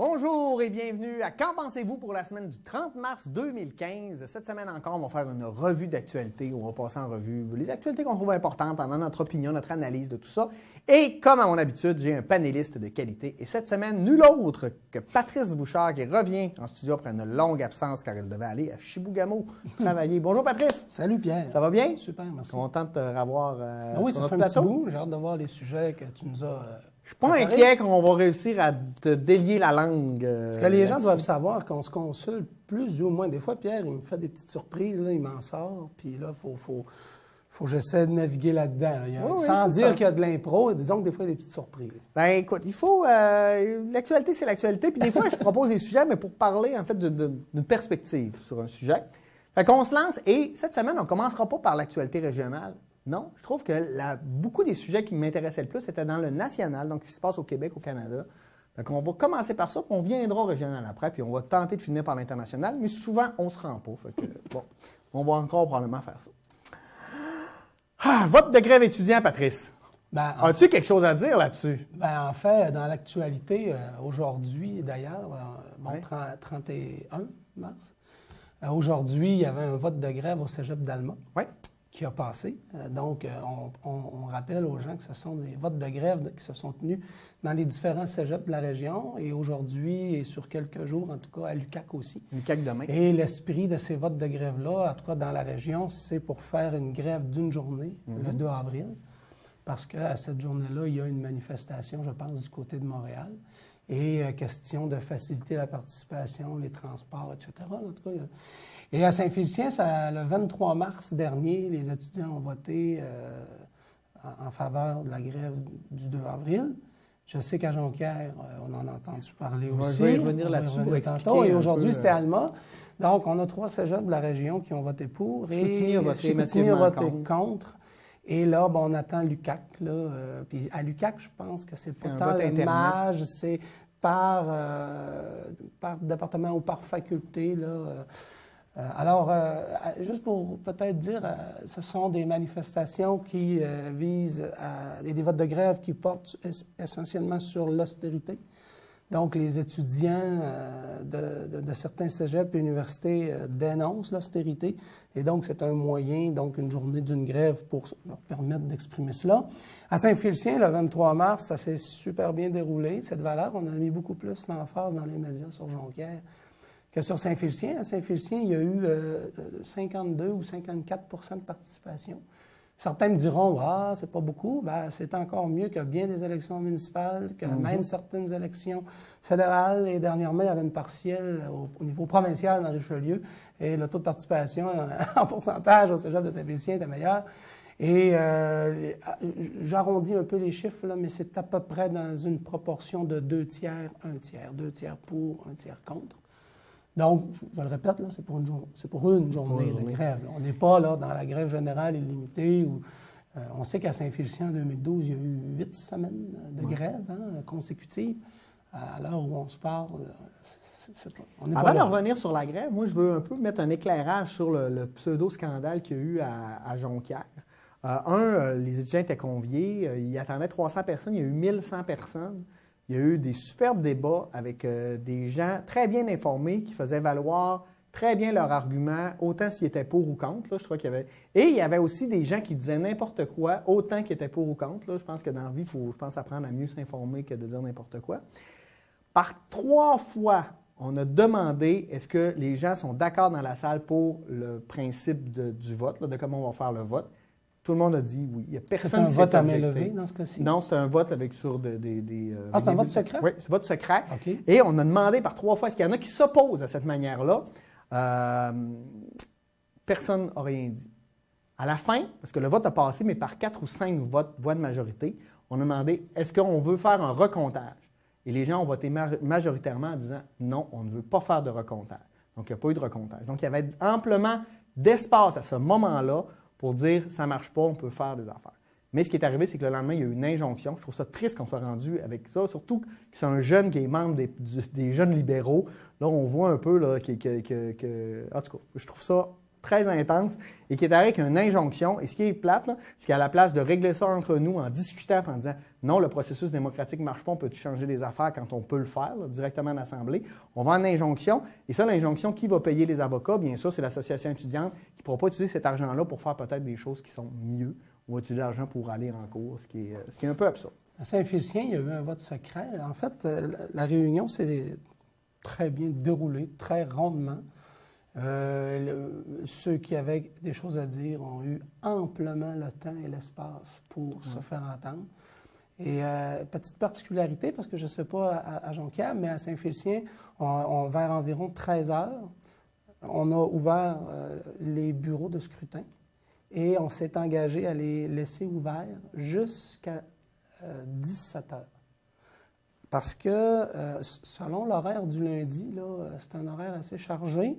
Bonjour et bienvenue à Qu'en pensez-vous pour la semaine du 30 mars 2015. Cette semaine encore, on va faire une revue d'actualité. On va passer en revue les actualités qu'on trouve importantes, en notre opinion, notre analyse de tout ça. Et comme à mon habitude, j'ai un panéliste de qualité. Et cette semaine, nul autre que Patrice Bouchard qui revient en studio après une longue absence car il devait aller à Chibougamau travailler. Bonjour Patrice. Salut Pierre. Ça va bien? Super, merci. Content de te revoir oui, sur ça notre fait un petit plateau. bout. J'ai hâte de voir les sujets que tu nous as Je suis pas inquiet qu'on va réussir à te délier la langue. Parce que les gens doivent savoir qu'on se consulte plus ou moins. Des fois, Pierre, il me fait des petites surprises, là, il m'en sort. Puis là, faut que j'essaie de naviguer là-dedans. Oui, sans dire ça. qu'il y a de l'impro, disons que des fois, il y a des petites surprises. Ben écoute, il faut... l'actualité, c'est l'actualité. Puis des fois, je propose des sujets, mais pour parler, en fait, d'une perspective sur un sujet. Fait qu'on se lance. Et cette semaine, on ne commencera pas par l'actualité régionale. Non, je trouve que beaucoup des sujets qui m'intéressaient le plus étaient dans le national, donc ce qui se passe au Québec, au Canada. Donc on va commencer par ça, puis on viendra au régional après, puis on va tenter de finir par l'international, mais souvent, on ne se rend pas. Fait que, bon, on va encore probablement faire ça. Vote de grève étudiant, Patrice. As-tu quelque chose à dire là-dessus? En fait, dans l'actualité, aujourd'hui, d'ailleurs, 31 mars, aujourd'hui, il y avait un vote de grève au cégep d'Alma. Oui. Qui a passé. Donc, on rappelle aux gens que ce sont des votes de grève qui se sont tenus dans les différents cégeps de la région et aujourd'hui et sur quelques jours, en tout cas, à l'UQAC aussi. l'UQAC demain. Et l'esprit de ces votes de grève-là, en tout cas dans la région, c'est pour faire une grève d'une journée, le 2 avril, parce qu'à cette journée-là, il y a une manifestation, je pense, du côté de Montréal. Et question de faciliter la participation, les transports, etc. En tout cas, et à Saint-Félicien, le 23 mars dernier, les étudiants ont voté en faveur de la grève du 2 avril. Je sais qu'à Jonquière, on en a entendu parler aussi. Je vais y revenir là-dessus pour expliquer. Et aujourd'hui, c'était Alma. Donc, on a 3 cégeps de la région qui ont voté pour. Chicoutimi a voté contre. Et là, on attend l'UQAC. Puis à l'UQAC, je pense que c'est pas tant l'image, c'est par département ou par faculté, là. Juste pour peut-être dire, ce sont des manifestations qui visent des votes de grève qui portent essentiellement sur l'austérité. Donc, les étudiants de certains cégeps et universités dénoncent l'austérité. Et donc, c'est un moyen, donc une journée d'une grève pour leur permettre d'exprimer cela. À Saint-Félicien, le 23 mars, ça s'est super bien déroulé. Cette valeur, on a mis beaucoup plus l'emphase dans les médias sur Jonquière que sur Saint-Félicien. À Saint-Félicien, il y a eu 52 ou 54 de participation. Certains me diront « Ah, c'est pas beaucoup. » C'est encore mieux que bien des élections municipales, que même certaines élections fédérales. Et dernièrement, il y avait une partielle au niveau provincial dans Richelieu. Et le taux de participation en pourcentage au cégep de Saint-Félicien était meilleur. Et j'arrondis un peu les chiffres, là, mais c'est à peu près dans une proportion de 2 tiers, 1 tiers. 2 tiers pour, 1 tiers contre. Donc, je le répète, là, c'est pour une journée de grève. Là. On n'est pas là dans la grève générale illimitée. On sait qu'à Saint-Félicien, en 2012, il y a eu 8 semaines de grève consécutives. À l'heure où on se parle, Avant de revenir sur la grève, moi, je veux un peu mettre un éclairage sur le pseudo-scandale qu'il y a eu à Jonquière. Les étudiants étaient conviés. Ils attendaient 300 personnes. Il y a eu 1100 personnes. Il y a eu des superbes débats avec des gens très bien informés qui faisaient valoir très bien leurs arguments, autant s'ils étaient pour ou contre. Là, je crois qu'il y avait... Et il y avait aussi des gens qui disaient n'importe quoi, autant qu'ils étaient pour ou contre. Là. Je pense que dans la vie, il faut apprendre à mieux s'informer que de dire n'importe quoi. Par 3 fois, on a demandé est-ce que les gens sont d'accord dans la salle pour le principe du vote, là, de comment on va faire le vote. Tout le monde a dit oui. Il y a personne qui s'est objecté. C'est un vote à main levée dans ce cas-ci? Non, c'est un vote avec sur des c'est un vote secret? Oui, c'est un vote secret. Okay. Et on a demandé par 3 fois, est-ce qu'il y en a qui s'opposent à cette manière-là? Personne n'a rien dit. À la fin, parce que le vote a passé, mais par 4 ou 5 voix de majorité, on a demandé, est-ce qu'on veut faire un recomptage? Et les gens ont voté majoritairement en disant, non, on ne veut pas faire de recomptage. Donc, il n'y a pas eu de recomptage. Donc, il y avait amplement d'espace à ce moment-là pour dire ça ne marche pas, on peut faire des affaires. Mais ce qui est arrivé, c'est que le lendemain, il y a eu une injonction. Je trouve ça triste qu'on soit rendu avec ça, surtout que c'est un jeune qui est membre des jeunes libéraux. Là, on voit un peu là, en tout cas, je trouve ça très intense et qui est arrivé avec une injonction. Et ce qui est plate, c'est qu'à la place de régler ça entre nous en discutant, en disant non, le processus démocratique ne marche pas, on peut changer les affaires quand on peut le faire directement à l'Assemblée. On va en injonction. Et ça, l'injonction, qui va payer les avocats? Bien sûr, c'est l'association étudiante qui ne pourra pas utiliser cet argent-là pour faire peut-être des choses qui sont mieux. On va utiliser l'argent pour aller en cours, ce qui est un peu absurde. À Saint-Félicien, il y a eu un vote secret. En fait, la réunion s'est très bien déroulée, très rondement. Ceux qui avaient des choses à dire ont eu amplement le temps et l'espace pour se faire entendre. Et petite particularité, parce que je ne sais pas à Jonquière, mais à Saint-Félicien, vers environ 13 heures, on a ouvert les bureaux de scrutin et on s'est engagé à les laisser ouverts jusqu'à 17 heures. Parce que selon l'horaire du lundi, c'est un horaire assez chargé.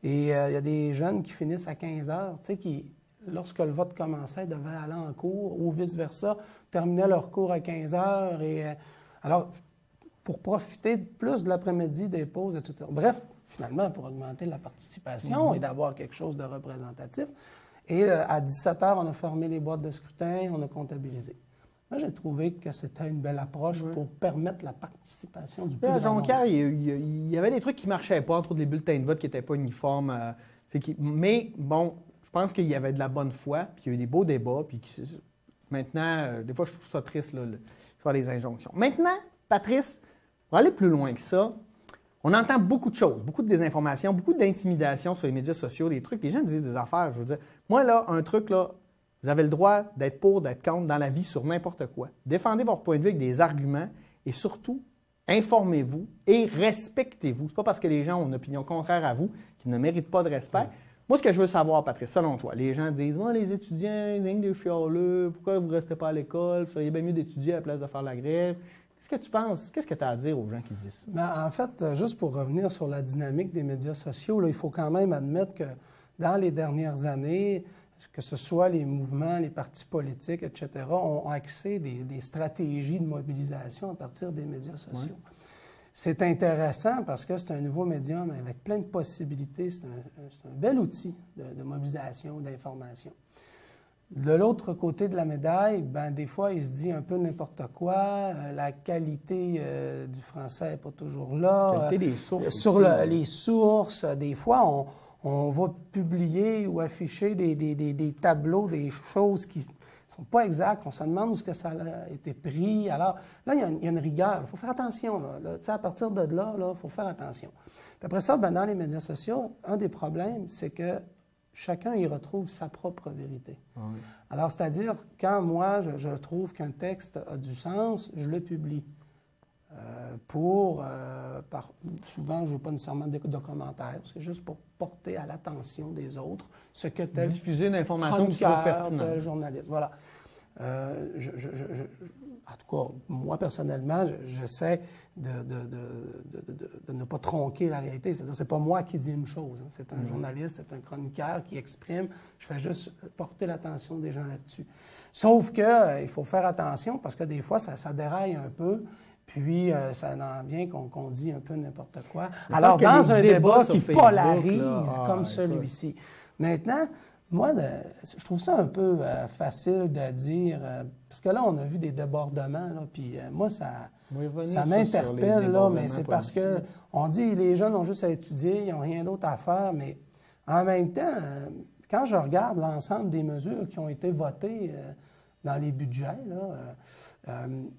Et il y a des jeunes qui finissent à 15 heures, tu sais, qui, lorsque le vote commençait, devaient aller en cours ou vice-versa, terminaient leur cours à 15 heures. Et, alors, pour profiter plus de l'après-midi, des pauses, etc. Bref, finalement, pour augmenter la participation et d'avoir quelque chose de représentatif. Et à 17 heures, on a fermé les boîtes de scrutin, on a comptabilisé. Moi, j'ai trouvé que c'était une belle approche pour permettre la participation du public. À Jonquière, il y avait des trucs qui ne marchaient pas, entre autres les bulletins de vote qui n'étaient pas uniformes. Mais bon, je pense qu'il y avait de la bonne foi, puis il y a eu des beaux débats. Puis maintenant, des fois, je trouve ça triste, sur les injonctions. Maintenant, Patrice, pour aller plus loin que ça, on entend beaucoup de choses, beaucoup de désinformation, beaucoup d'intimidation sur les médias sociaux, des trucs. Les gens disent des affaires, je veux dire. Moi, là, un truc, là, vous avez le droit d'être pour, d'être contre dans la vie sur n'importe quoi. Défendez votre point de vue avec des arguments et surtout, informez-vous et respectez-vous. Ce n'est pas parce que les gens ont une opinion contraire à vous qu'ils ne méritent pas de respect. Moi, ce que je veux savoir, Patrice, selon toi, les gens disent « les étudiants, des chialeux, pourquoi vous ne restez pas à l'école? Vous seriez bien mieux d'étudier à la place de faire la grève. » Qu'est-ce que tu penses? Qu'est-ce que tu as à dire aux gens qui disent ça? Ben, en fait, juste pour revenir sur la dynamique des médias sociaux, là, il faut quand même admettre que dans les dernières années, que ce soit les mouvements, les partis politiques, etc., ont accès des stratégies de mobilisation à partir des médias sociaux. Ouais. C'est intéressant parce que c'est un nouveau médium avec plein de possibilités. C'est un bel outil de mobilisation, d'information. De l'autre côté de la médaille, ben, des fois, il se dit un peu n'importe quoi. La qualité du français n'est pas toujours là. La qualité des sources. Sur les sources, des fois, on va publier ou afficher des tableaux, des choses qui ne sont pas exactes. On se demande où est-ce que ça a été pris. Alors, là, il y a une rigueur. Il faut faire attention. Là, à partir de là, il faut faire attention. Puis après ça, ben, dans les médias sociaux, un des problèmes, c'est que chacun y retrouve sa propre vérité. Oui. Alors, c'est-à-dire, quand moi, je trouve qu'un texte a du sens, je le publie. Souvent, je n'ai pas nécessairement de commentaires. C'est juste pour porter à l'attention des autres ce que tel diffuser une information que tu trouves pertinente. Tel journaliste. Voilà. En tout cas, moi, personnellement, j'essaie de ne pas tronquer la réalité. C'est-à-dire, c'est pas moi qui dis une chose. Hein. C'est un journaliste, c'est un chroniqueur qui exprime. Je fais juste porter l'attention des gens là-dessus. Sauf qu'il faut faire attention parce que des fois, ça déraille un peu. Puis, ça en vient qu'on dit un peu n'importe quoi. Alors, dans un débat qui polarise comme celui-ci. Maintenant, moi, je trouve ça un peu facile de dire, parce que là, on a vu des débordements, là, puis moi, ça m'interpelle, là, mais c'est parce qu'on dit les jeunes ont juste à étudier, ils n'ont rien d'autre à faire, mais en même temps, quand je regarde l'ensemble des mesures qui ont été votées dans les budgets, là,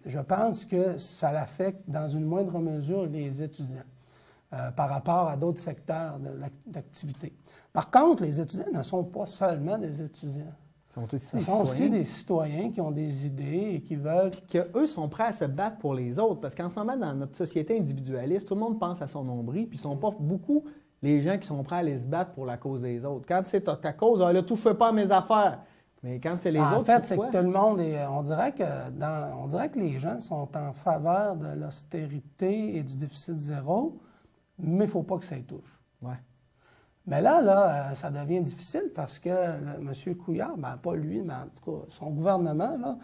je pense que ça affecte dans une moindre mesure les étudiants par rapport à d'autres secteurs d'activité. Par contre, les étudiants ne sont pas seulement des étudiants. Ils sont aussi des citoyens qui ont des idées et qui veulent... Puis qu'eux sont prêts à se battre pour les autres. Parce qu'en ce moment, dans notre société individualiste, tout le monde pense à son nombril, puis ils ne sont pas beaucoup les gens qui sont prêts à aller se battre pour la cause des autres. Quand c'est ta cause, là, touche pas à mes affaires. Mais quand c'est les autres, en fait, c'est que tout le monde est... On dirait que les gens sont en faveur de l'austérité et du déficit zéro, mais il ne faut pas que ça y touche. Ouais. Mais là, ça devient difficile parce que M. Couillard, ben, pas lui, mais en tout cas, son gouvernement, là,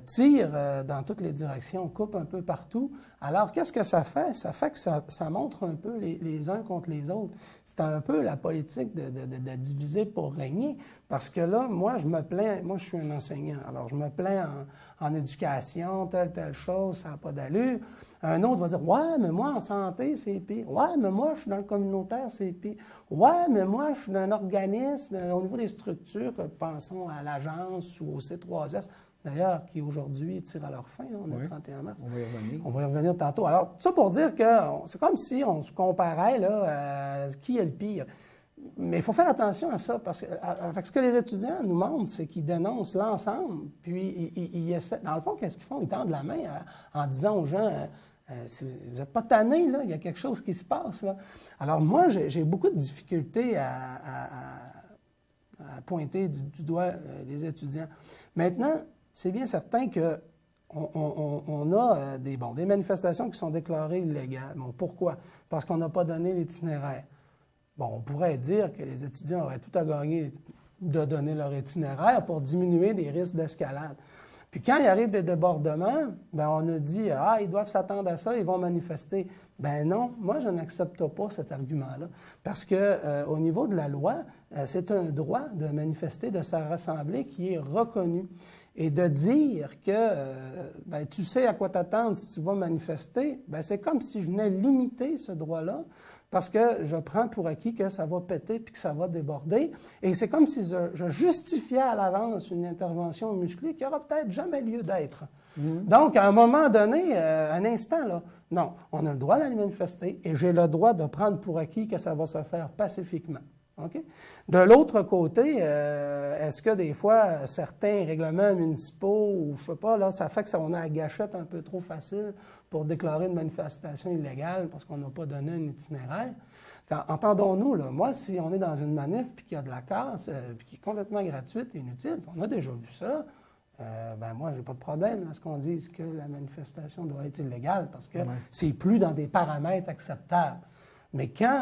tire dans toutes les directions, coupe un peu partout. Alors, qu'est-ce que ça fait? Ça fait que ça montre un peu les uns contre les autres. C'est un peu la politique de diviser pour régner. Parce que là, moi, je me plains, moi, je suis un enseignant. Alors, je me plains en éducation, telle chose, ça n'a pas d'allure. Un autre va dire, ouais, mais moi, en santé, c'est pire. Ouais, mais moi, je suis dans le communautaire, c'est pire. Ouais, mais moi, je suis dans un organisme, au niveau des structures, pensons à l'agence ou au C3S, d'ailleurs, qui aujourd'hui tire à leur fin, on est le 31 mars. On va y revenir. On va y revenir tantôt. Alors, tout ça pour dire que c'est comme si on se comparait, là, qui est le pire. Mais il faut faire attention à ça, parce que ce que les étudiants nous montrent, c'est qu'ils dénoncent l'ensemble, puis ils essaient. Dans le fond, qu'est-ce qu'ils font? Ils tendent la main en disant aux gens, si vous n'êtes pas tannés, là, il y a quelque chose qui se passe, là. Alors moi, j'ai beaucoup de difficultés à pointer du doigt les étudiants. Maintenant, c'est bien certain que on a des manifestations qui sont déclarées illégales. Bon, pourquoi? Parce qu'on n'a pas donné l'itinéraire. Bon, on pourrait dire que les étudiants auraient tout à gagner de donner leur itinéraire pour diminuer des risques d'escalade. Puis quand il arrive des débordements, bien, on a dit « Ah, ils doivent s'attendre à ça, ils vont manifester. » Ben non, moi, je n'accepte pas cet argument-là. Parce que au niveau de la loi, c'est un droit de manifester, de se rassembler qui est reconnu. Et de dire que ben, tu sais à quoi t'attendre si tu vas manifester, ben, c'est comme si je venais limiter ce droit-là parce que je prends pour acquis que ça va péter puis que ça va déborder. Et c'est comme si je justifiais à l'avance une intervention musclée qui n'aura peut-être jamais lieu d'être. Donc, à un moment donné, un instant, là, non, on a le droit d'aller manifester et j'ai le droit de prendre pour acquis que ça va se faire pacifiquement. Okay? De l'autre côté, est-ce que des fois, certains règlements municipaux, ou je ne sais pas, là, ça fait qu'on a la gâchette un peu trop facile pour déclarer une manifestation illégale parce qu'on n'a pas donné un itinéraire? Entendons-nous, là, moi, si on est dans une manif puis qu'il y a de la casse, puis qui est complètement gratuite et inutile, on a déjà vu ça, ben moi, j'ai pas de problème à ce qu'on dise que la manifestation doit être illégale parce que c'est plus dans des paramètres acceptables. Mais quand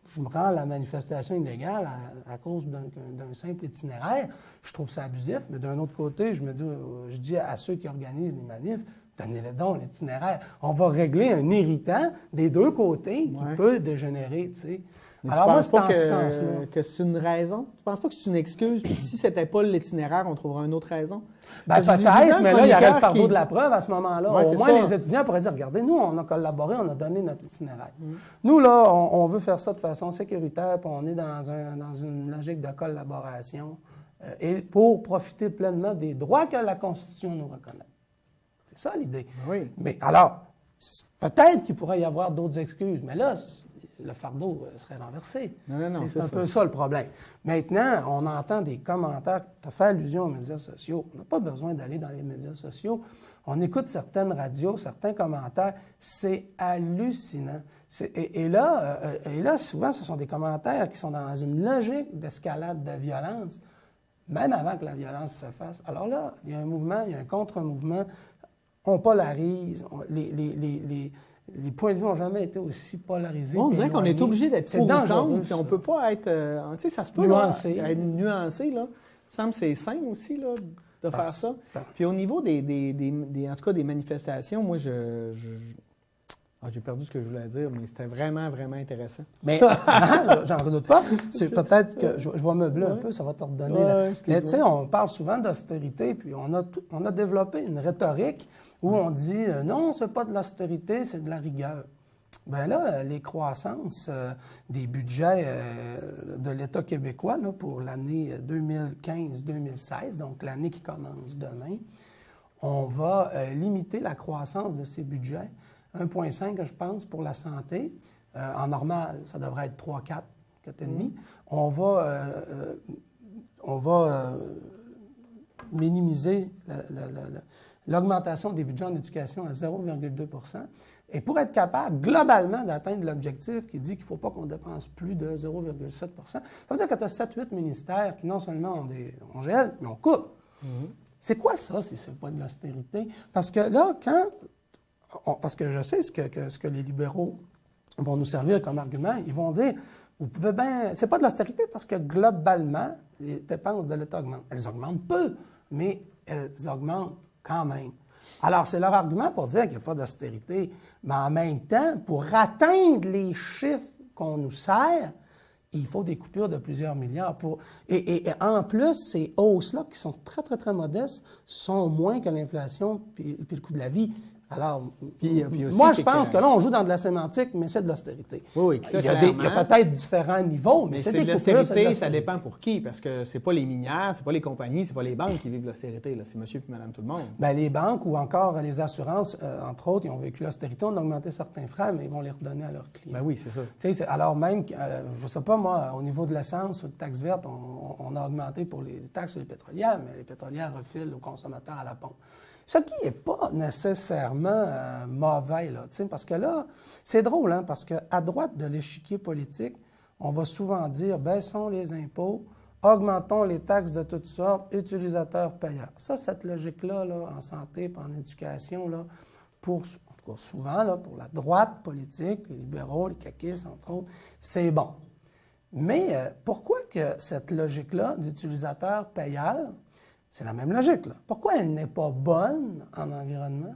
je me rends à la manifestation illégale à cause d'un simple itinéraire, je trouve ça abusif, mais d'un autre côté, je dis à ceux qui organisent les manifs, donnez-le donc l'itinéraire. On va régler un irritant des deux côtés qui peut dégénérer, tu sais. Mais alors, moi, c'est en ce sens-là. Que c'est une raison? Tu ne penses pas que c'est une excuse? Puis si ce n'était pas l'itinéraire, on trouverait une autre raison? Ben, peut-être, mais là, il y aurait le fardeau de la preuve à ce moment-là. Au moins, les étudiants pourraient dire, regardez, nous, on a collaboré, on a donné notre itinéraire. Nous, là, on veut faire ça de façon sécuritaire, puis on est dans une logique de collaboration et pour profiter pleinement des droits que la Constitution nous reconnaît. C'est ça, l'idée. Oui. Mais alors, peut-être qu'il pourrait y avoir d'autres excuses, mais là, le fardeau serait renversé. Non, c'est un peu ça le problème. Maintenant, on entend des commentaires, tu as fait allusion aux médias sociaux. On n'a pas besoin d'aller dans les médias sociaux. On écoute certaines radios, certains commentaires. C'est hallucinant. Et là, souvent, ce sont des commentaires qui sont dans une logique d'escalade de violence, même avant que la violence se fasse. Alors là, il y a un mouvement, il y a un contre-mouvement. On polarise. Les points de vue n'ont jamais été aussi polarisés. On dirait qu'on est obligé d'être pour dangereux. On ne peut pas être... tu sais, ça se peut nuancé. Là, être nuancé. Là. Il me semble que c'est sain aussi là, de faire ça. Puis au niveau en tout cas, des manifestations, moi, j'ai perdu ce que je voulais dire, mais c'était vraiment, vraiment intéressant. Mais j'en redoute pas. C'est peut-être que je vais meubler un peu, ça va te redonner. Mais tu sais, on parle souvent d'austérité, puis on a développé une rhétorique où on dit non, c'est pas de l'austérité, c'est de la rigueur. Bien là, les croissances des budgets de l'État québécois là, pour l'année 2015-2016, donc l'année qui commence demain, on va limiter la croissance de ces budgets. 1,5, je pense, pour la santé. En normal, ça devrait être 3, 4, 4,5. On va minimiser l'augmentation des budgets en éducation à 0,2 %. Et pour être capable, globalement, d'atteindre l'objectif qui dit qu'il ne faut pas qu'on dépense plus de 0,7 %, ça veut dire que tu as 7-8 ministères qui non seulement on gèle, mais on coupe. C'est quoi ça, si ce n'est pas de l'austérité? Parce que là, parce que je sais ce que les libéraux vont nous servir comme argument, ils vont dire, vous pouvez bien... C'est pas de l'austérité parce que globalement, les dépenses de l'État augmentent. Elles augmentent peu. mais elles augmentent quand même. Alors, c'est leur argument pour dire qu'il n'y a pas d'austérité. Mais en même temps, pour atteindre les chiffres qu'on nous sert, il faut des coupures de plusieurs milliards. Et en plus, ces hausses-là, qui sont très, très, très modestes, sont moins que l'inflation puis le coût de la vie. Alors, puis aussi, moi, je pense que là, on joue dans de la sémantique, mais c'est de l'austérité. Oui, il y a peut-être différents niveaux, mais c'est de l'austérité, ça dépend pour qui, parce que c'est pas les minières, c'est pas les compagnies, c'est pas les banques qui vivent l'austérité, c'est monsieur et madame tout le monde. Bien, les banques ou encore les assurances, entre autres, ils ont vécu l'austérité, on a augmenté certains frais, mais ils vont les redonner à leurs clients. Ben oui, c'est ça. Tu sais, alors même, je ne sais pas, moi, au niveau de l'essence ou de taxes vertes, on a augmenté pour les taxes sur les pétrolières, mais les pétrolières refilent aux consommateurs à la pompe. Ce qui n'est pas nécessairement mauvais, là, parce que là, c'est drôle, hein, parce qu'à droite de l'échiquier politique, on va souvent dire, baissons les impôts, augmentons les taxes de toutes sortes, utilisateurs payeurs. Ça, cette logique-là, là, en santé et en éducation, là, en tout cas souvent, là, pour la droite politique, les libéraux, les caquistes, entre autres, c'est bon. Mais pourquoi que cette logique-là d'utilisateur payeur, c'est la même logique, là. Pourquoi elle n'est pas bonne en environnement?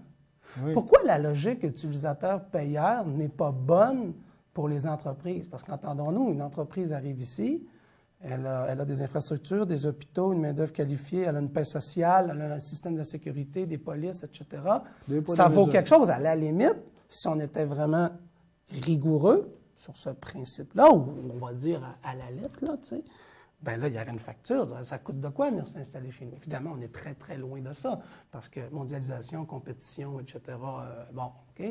Oui. Pourquoi la logique utilisateur-payeur n'est pas bonne pour les entreprises? Parce qu'entendons-nous, une entreprise arrive ici, elle a des infrastructures, des hôpitaux, une main-d'œuvre qualifiée, elle a une paix sociale, elle a un système de sécurité, des polices, etc. Ça vaut quelque chose. À la limite, si on était vraiment rigoureux sur ce principe-là, ou on va dire à la lettre, là, tu sais, bien là, il y aurait une facture. Ça coûte de quoi venir s'installer chez nous? Évidemment, on est très, très loin de ça, parce que mondialisation, compétition, etc., bon, OK?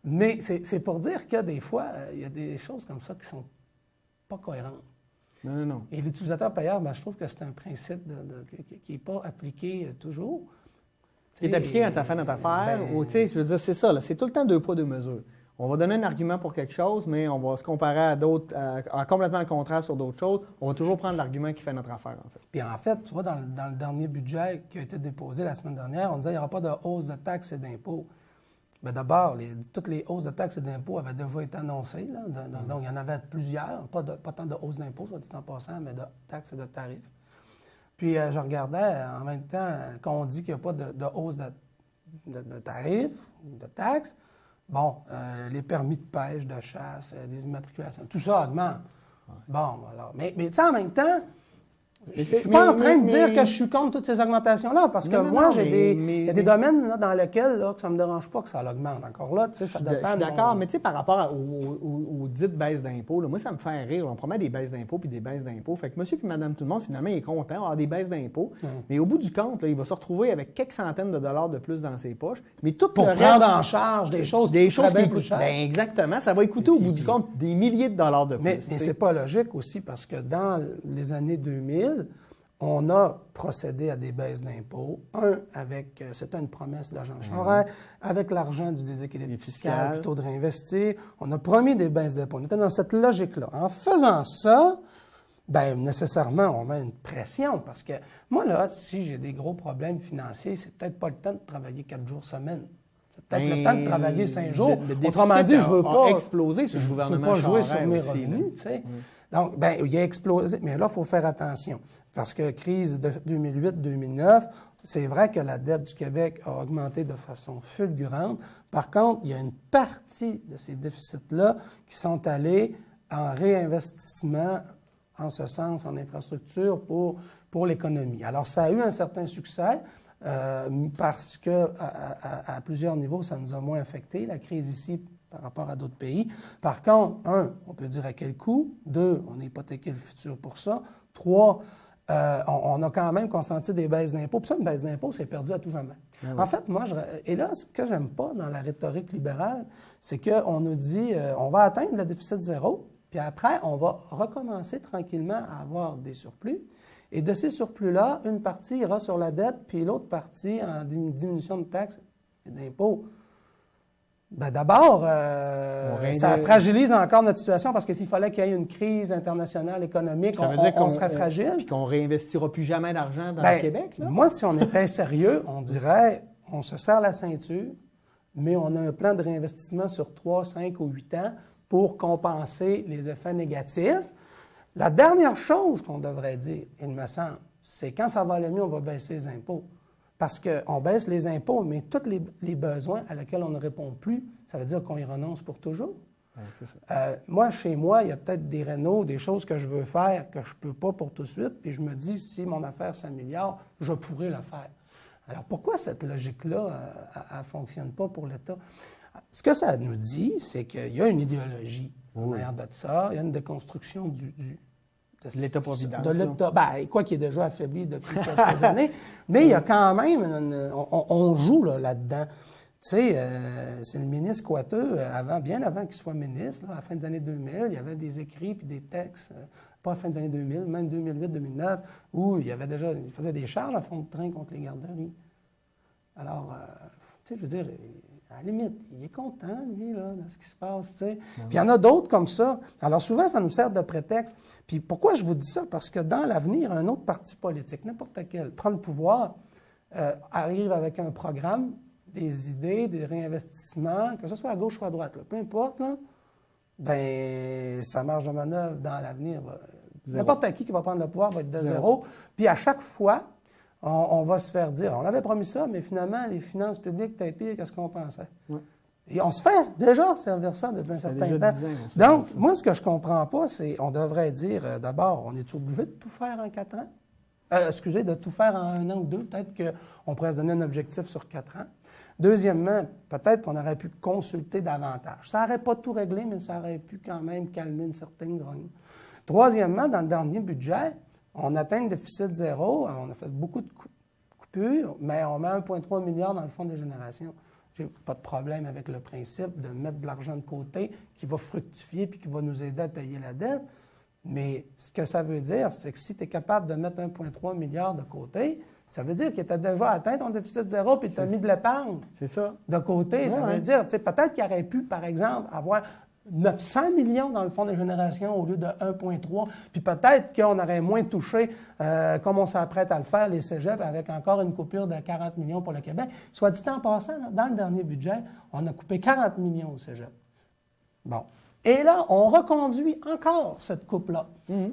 Mais c'est pour dire que des fois, il y a des choses comme ça qui sont pas cohérentes. Non. Et l'utilisateur payeur, bien, je trouve que c'est un principe qui n'est pas appliqué toujours. Qui est appliqué quand tu as fait notre affaire, ou tu sais, je veux dire, c'est ça, c'est tout le temps 2 poids 2 mesures. On va donner un argument pour quelque chose, mais on va se comparer à d'autres, à complètement le contraire sur d'autres choses. On va toujours prendre l'argument qui fait notre affaire, en fait. Puis en fait, tu vois, dans le dernier budget qui a été déposé la semaine dernière, on disait qu'il n'y aura pas de hausse de taxes et d'impôts. Bien d'abord, toutes les hausses de taxes et d'impôts avaient déjà été annoncées, là. Donc, il y en avait plusieurs, pas tant de hausses d'impôts, soit dit en passant, mais de taxes et de tarifs. Puis je regardais en même temps, quand on dit qu'il n'y a pas de hausse de tarifs ou de taxes, bon, les permis de pêche, de chasse, des immatriculations, tout ça augmente. Ouais. Bon, alors, mais tu sais, en même temps, je ne suis pas en train de dire que je suis contre toutes ces augmentations-là, parce que moi, il y a des domaines là, dans lesquels là, que ça ne me dérange pas que ça augmente. Encore là, tu sais, ça dépend. Je suis d'accord, mais tu sais, par rapport aux dites baisses d'impôts, moi, ça me fait rire. On promet des baisses d'impôts puis des baisses d'impôts. Fait que monsieur puis madame tout le monde, finalement, il est content d'avoir des baisses d'impôts. Mais au bout du compte, là, il va se retrouver avec quelques centaines de dollars de plus dans ses poches. Mais tout pour le reste, prendre en charge des choses qui coûtent plus cher. Ben, exactement. Ça va coûter au bout du compte des milliers de dollars de plus. Mais c'est pas logique aussi, parce que dans les années 2000, on a procédé à des baisses d'impôts. C'était une promesse de l'agent Charest, avec l'argent du déséquilibre fiscal, plutôt de réinvestir. On a promis des baisses d'impôts. On était dans cette logique-là. En faisant ça, bien, nécessairement, on met une pression, parce que moi, là, si j'ai des gros problèmes financiers, c'est peut-être pas le temps de travailler 4 jours semaine. C'est peut-être le temps de travailler 5 jours. Autrement dit, je veux pas exploser ce gouvernement Charest. Je veux pas jouer sur mes revenus, tu sais. Donc, bien, il a explosé. Mais là, il faut faire attention. Parce que crise de 2008-2009, c'est vrai que la dette du Québec a augmenté de façon fulgurante. Par contre, il y a une partie de ces déficits-là qui sont allés en réinvestissement, en ce sens, en infrastructure pour l'économie. Alors, ça a eu un certain succès. Parce que à plusieurs niveaux, ça nous a moins affecté, la crise ici, par rapport à d'autres pays. Par contre, 1, on peut dire à quel coût. 2, on a hypothéqué le futur pour ça. 3, on a quand même consenti des baisses d'impôts. Puis ça, une baisse d'impôts, c'est perdu à tout jamais. Ah oui. En fait, moi, et là, ce que j'aime pas dans la rhétorique libérale, c'est qu'on nous dit, on va atteindre le déficit zéro, puis après, on va recommencer tranquillement à avoir des surplus. Et de ces surplus-là, une partie ira sur la dette, puis l'autre partie en diminution de taxes et d'impôts. Bien, d'abord, ça fragilise encore notre situation, parce que s'il fallait qu'il y ait une crise internationale économique, on serait fragile. Puis qu'on ne réinvestira plus jamais d'argent dans le Québec, là? Moi, si on était sérieux, on dirait, on se serre la ceinture, mais on a un plan de réinvestissement sur 3, 5 ou 8 ans pour compenser les effets négatifs. La dernière chose qu'on devrait dire, il me semble, c'est quand ça va aller mieux, on va baisser les impôts. Parce qu'on baisse les impôts, mais tous les besoins à lesquels on ne répond plus, ça veut dire qu'on y renonce pour toujours. Ouais, c'est ça. Moi, chez moi, il y a peut-être des rénaux, des choses que je veux faire que je ne peux pas pour tout de suite, puis je me dis, si mon affaire s'améliore, je pourrais le faire. Alors, pourquoi cette logique-là, elle ne fonctionne pas pour l'État? Ce que ça nous dit, c'est qu'il y a une idéologie en arrière de ça, il y a une déconstruction de l'État-providence. De l'État, quoi qu'il est déjà affaibli depuis quelques années, mais il y a quand même, on joue là-dedans. Tu sais, c'est le ministre Coiteux, bien avant qu'il soit ministre, là, à la fin des années 2000, il y avait des écrits puis des textes, pas à la fin des années 2000, même 2008-2009, où il faisait des charges à fond de train contre les garderies. Alors, tu sais, je veux dire, à la limite, il est content, lui, là, de ce qui se passe, tu sais. Puis il y en a d'autres comme ça. Alors souvent, ça nous sert de prétexte. Puis pourquoi je vous dis ça? Parce que dans l'avenir, un autre parti politique, n'importe quel, prend le pouvoir, arrive avec un programme, des idées, des réinvestissements, que ce soit à gauche ou à droite, là, peu importe, là, bien, sa marge de manœuvre dans l'avenir, n'importe qui va prendre le pouvoir va être de zéro. Puis à chaque fois, on va se faire dire, on avait promis ça, mais finalement, les finances publiques étaient pires que ce qu'on pensait. Ouais. Et on se fait déjà servir ça depuis un certain temps. Donc, moi, ce que je ne comprends pas, c'est on devrait dire, d'abord, on est obligé de tout faire en 4 ans? De tout faire en 1 an ou 2. Peut-être qu'on pourrait se donner un objectif sur 4 ans. Deuxièmement, peut-être qu'on aurait pu consulter davantage. Ça n'aurait pas tout réglé, mais ça aurait pu quand même calmer une certaine grogne. Troisièmement, dans le dernier budget, on atteint le déficit zéro, on a fait beaucoup de coupures, mais on met 1,3 milliard dans le fonds des générations. J'ai pas de problème avec le principe de mettre de l'argent de côté qui va fructifier puis qui va nous aider à payer la dette. Mais ce que ça veut dire, c'est que si tu es capable de mettre 1,3 milliard de côté, ça veut dire que tu as déjà atteint ton déficit zéro puis tu as mis de l'épargne de côté. Ouais, ça veut dire, peut-être qu'il aurait pu, par exemple, avoir 900 millions dans le fonds de génération au lieu de 1,3. Puis peut-être qu'on aurait moins touché, comme on s'apprête à le faire, les cégeps, avec encore une coupure de 40 millions pour le Québec. Soit dit en passant, là, dans le dernier budget, on a coupé 40 millions au cégep. Bon. Et là, on reconduit encore cette coupe-là.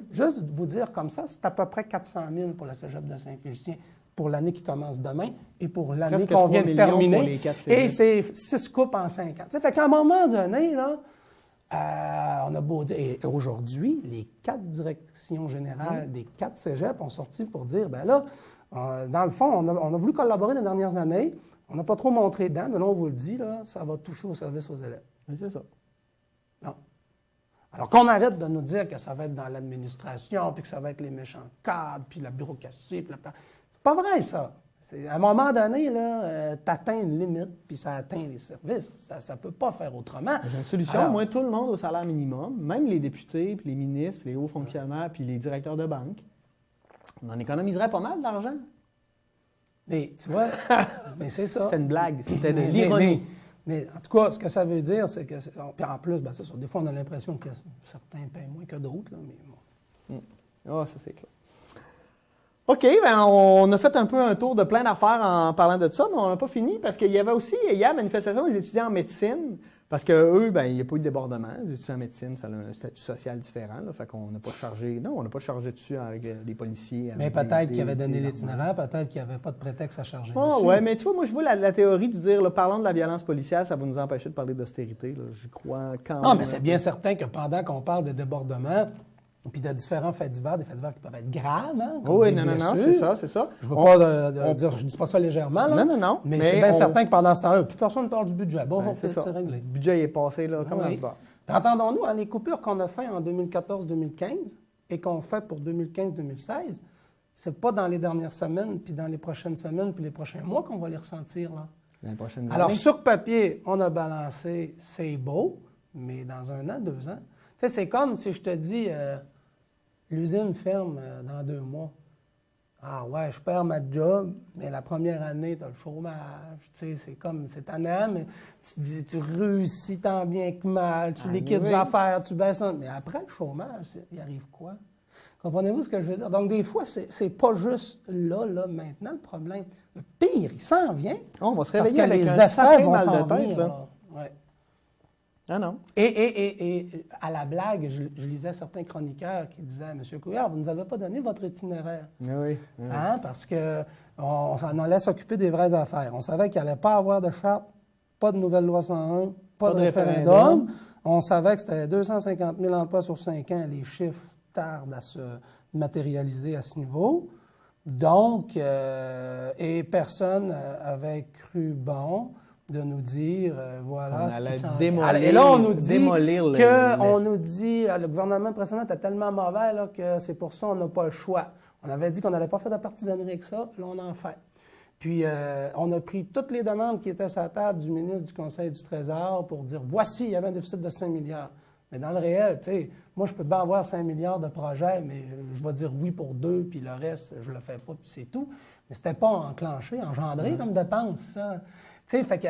Juste vous dire comme ça, c'est à peu près 400 000 pour le cégep de Saint-Félicien pour l'année qui commence demain et pour l'année qu'on vient de terminer. Et c'est 6 coupes en 5 ans. Ça fait qu'à un moment donné, là, on a beau dire, et aujourd'hui, les 4 directions générales des 4 cégeps ont sorti pour dire, bien là, dans le fond, on a voulu collaborer les dernières années, on n'a pas trop montré dedans, mais là, on vous le dit, là, ça va toucher au service aux élèves. Mais c'est ça. Non. Alors qu'on arrête de nous dire que ça va être dans l'administration, puis que ça va être les méchants cadres, puis la bureaucratie, puis c'est pas vrai, ça. À un moment donné, tu atteins une limite, puis ça atteint les services. Ça ne peut pas faire autrement. J'ai une solution. Alors, moi, tout le monde au salaire minimum, même les députés, puis les ministres, puis les hauts fonctionnaires, puis les directeurs de banque, on en économiserait pas mal d'argent. Mais tu vois, mais c'est ça. C'était une blague, c'était de l'ironie. Mais en tout cas, ce que ça veut dire, c'est que... Puis en plus, c'est ça. Des fois, on a l'impression que certains paient moins que d'autres, là, mais bon. Ça, c'est clair. OK, bien, on a fait un peu un tour de plein d'affaires en parlant de ça, mais on n'a pas fini parce qu'il y avait aussi hier manifestation des étudiants en médecine parce qu'eux, bien, il n'y a pas eu de débordement. Les étudiants en médecine, ça a un statut social différent. Là, fait qu'on n'a pas chargé... Non, on n'a pas chargé dessus avec les policiers. Mais peut-être qu'ils avaient donné l'itinéraire, peut-être qu'il n'y avait pas de prétexte à charger dessus. Oui, mais tu vois, moi, je vois la théorie de dire, là, parlant de la violence policière, ça va nous empêcher de parler d'austérité. Je crois quand même... Non, mais c'est bien certain que pendant qu'on parle de débordement... Puis de différents faits divers, des faits divers qui peuvent être graves. Hein, oui, non, c'est ça. Je ne veux pas dire, je ne dis pas ça légèrement. Là, non. Mais c'est bien certain que pendant ce temps-là, plus personne ne parle du budget. Bon, c'est réglé. Le budget est passé, là, comme oui. Entendons-nous, hein, les coupures qu'on a faites en 2014-2015 et qu'on fait pour 2015-2016, c'est pas dans les dernières semaines, puis dans les prochaines semaines, puis les prochains mois qu'on va les ressentir. Là. Dans les prochaines Alors, années. sur papier, on a balancé, c'est beau, mais dans 1 an, 2 ans, tu sais, c'est comme si je te dis... l'usine ferme dans 2 mois. Ah ouais, je perds ma job, mais la première année, tu as le chômage. Tu sais, c'est comme, c'est tannant, mais tu réussis tant bien que mal, tu liquides des affaires, tu baisses... Mais après le chômage, il arrive quoi? Comprenez-vous ce que je veux dire? Donc, des fois, c'est pas juste là, maintenant, le problème. Le pire, il s'en vient. On va se réveiller avec un sacré mal de tête. Là. Ouais. Ah non. Et à la blague, je lisais certains chroniqueurs qui disaient « Monsieur Couillard, vous ne nous avez pas donné votre itinéraire. » Oui. Hein? Parce qu'on s'en allait s'occuper des vraies affaires. On savait qu'il n'allait pas avoir de charte, pas de nouvelle loi 101, pas de référendum. On savait que c'était 250 000 emplois sur 5 ans. Les chiffres tardent à se matérialiser à ce niveau. Donc, et personne avait cru bon de nous dire, voilà ce qui s'en vient. Et là, on nous dit le gouvernement précédent était tellement mauvais là, que c'est pour ça qu'on n'a pas le choix. On avait dit qu'on n'allait pas faire de partisanerie avec ça, là, on en fait. Puis, on a pris toutes les demandes qui étaient sur la table du ministre du Conseil du Trésor pour dire, voici, il y avait un déficit de 5 milliards. Mais dans le réel, tu sais, moi, je peux bien avoir 5 milliards de projets, mais je vais dire oui pour 2, puis le reste, je le fais pas, puis c'est tout. Mais c'était pas enclenché, engendré comme dépense, ça. Tu sais, fait que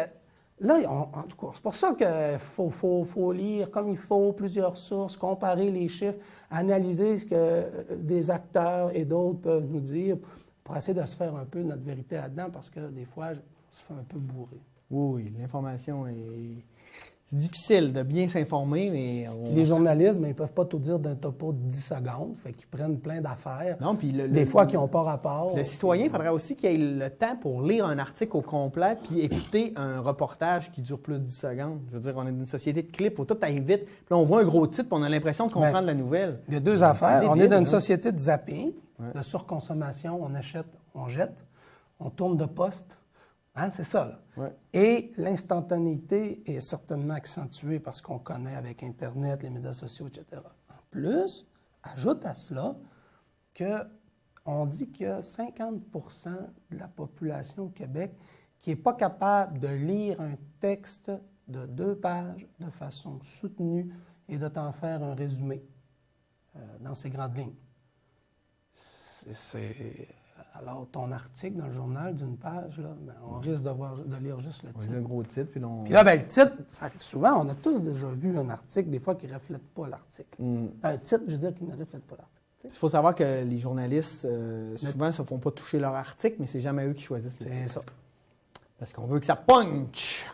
là, en tout cas, c'est pour ça qu'il faut lire comme il faut, plusieurs sources, comparer les chiffres, analyser ce que des acteurs et d'autres peuvent nous dire pour essayer de se faire un peu notre vérité là-dedans, parce que des fois, on se fait un peu bourrer. Oui, l'information est... C'est difficile de bien s'informer, mais... Les journalistes, ils ne peuvent pas tout dire d'un topo de 10 secondes, fait qu'ils prennent plein d'affaires, non, puis des fois qui n'ont pas rapport. Le citoyen, il faudrait aussi qu'il ait le temps pour lire un article au complet puis écouter un reportage qui dure plus de 10 secondes. Je veux dire, on est dans une société de clips, il faut tout aller vite. Puis là, on voit un gros titre, puis on a l'impression de comprendre la nouvelle. Il y a deux affaires. On est dans une société de zapping, de surconsommation, on achète, on jette, on tourne de poste. Hein, c'est ça, là. Ouais. Et l'instantanéité est certainement accentuée parce qu'on connaît avec Internet, les médias sociaux, etc. En plus, ajoute à cela qu'on dit qu'il y a 50 de la population au Québec qui n'est pas capable de lire un texte de 2 pages de façon soutenue et de t'en faire un résumé dans ses grandes lignes. Alors, ton article dans le journal d'une page, là, ben, on risque de lire juste le titre. Le gros titre, puis Puis là, ben, le titre, ça arrive souvent, on a tous déjà vu un article, des fois, qui ne reflète pas l'article. Un titre, je veux dire, qui ne reflète pas l'article. Il faut savoir que les journalistes, souvent, ne se font pas toucher leur article, mais c'est jamais eux qui choisissent le titre. C'est ça. Parce qu'on veut que ça punch!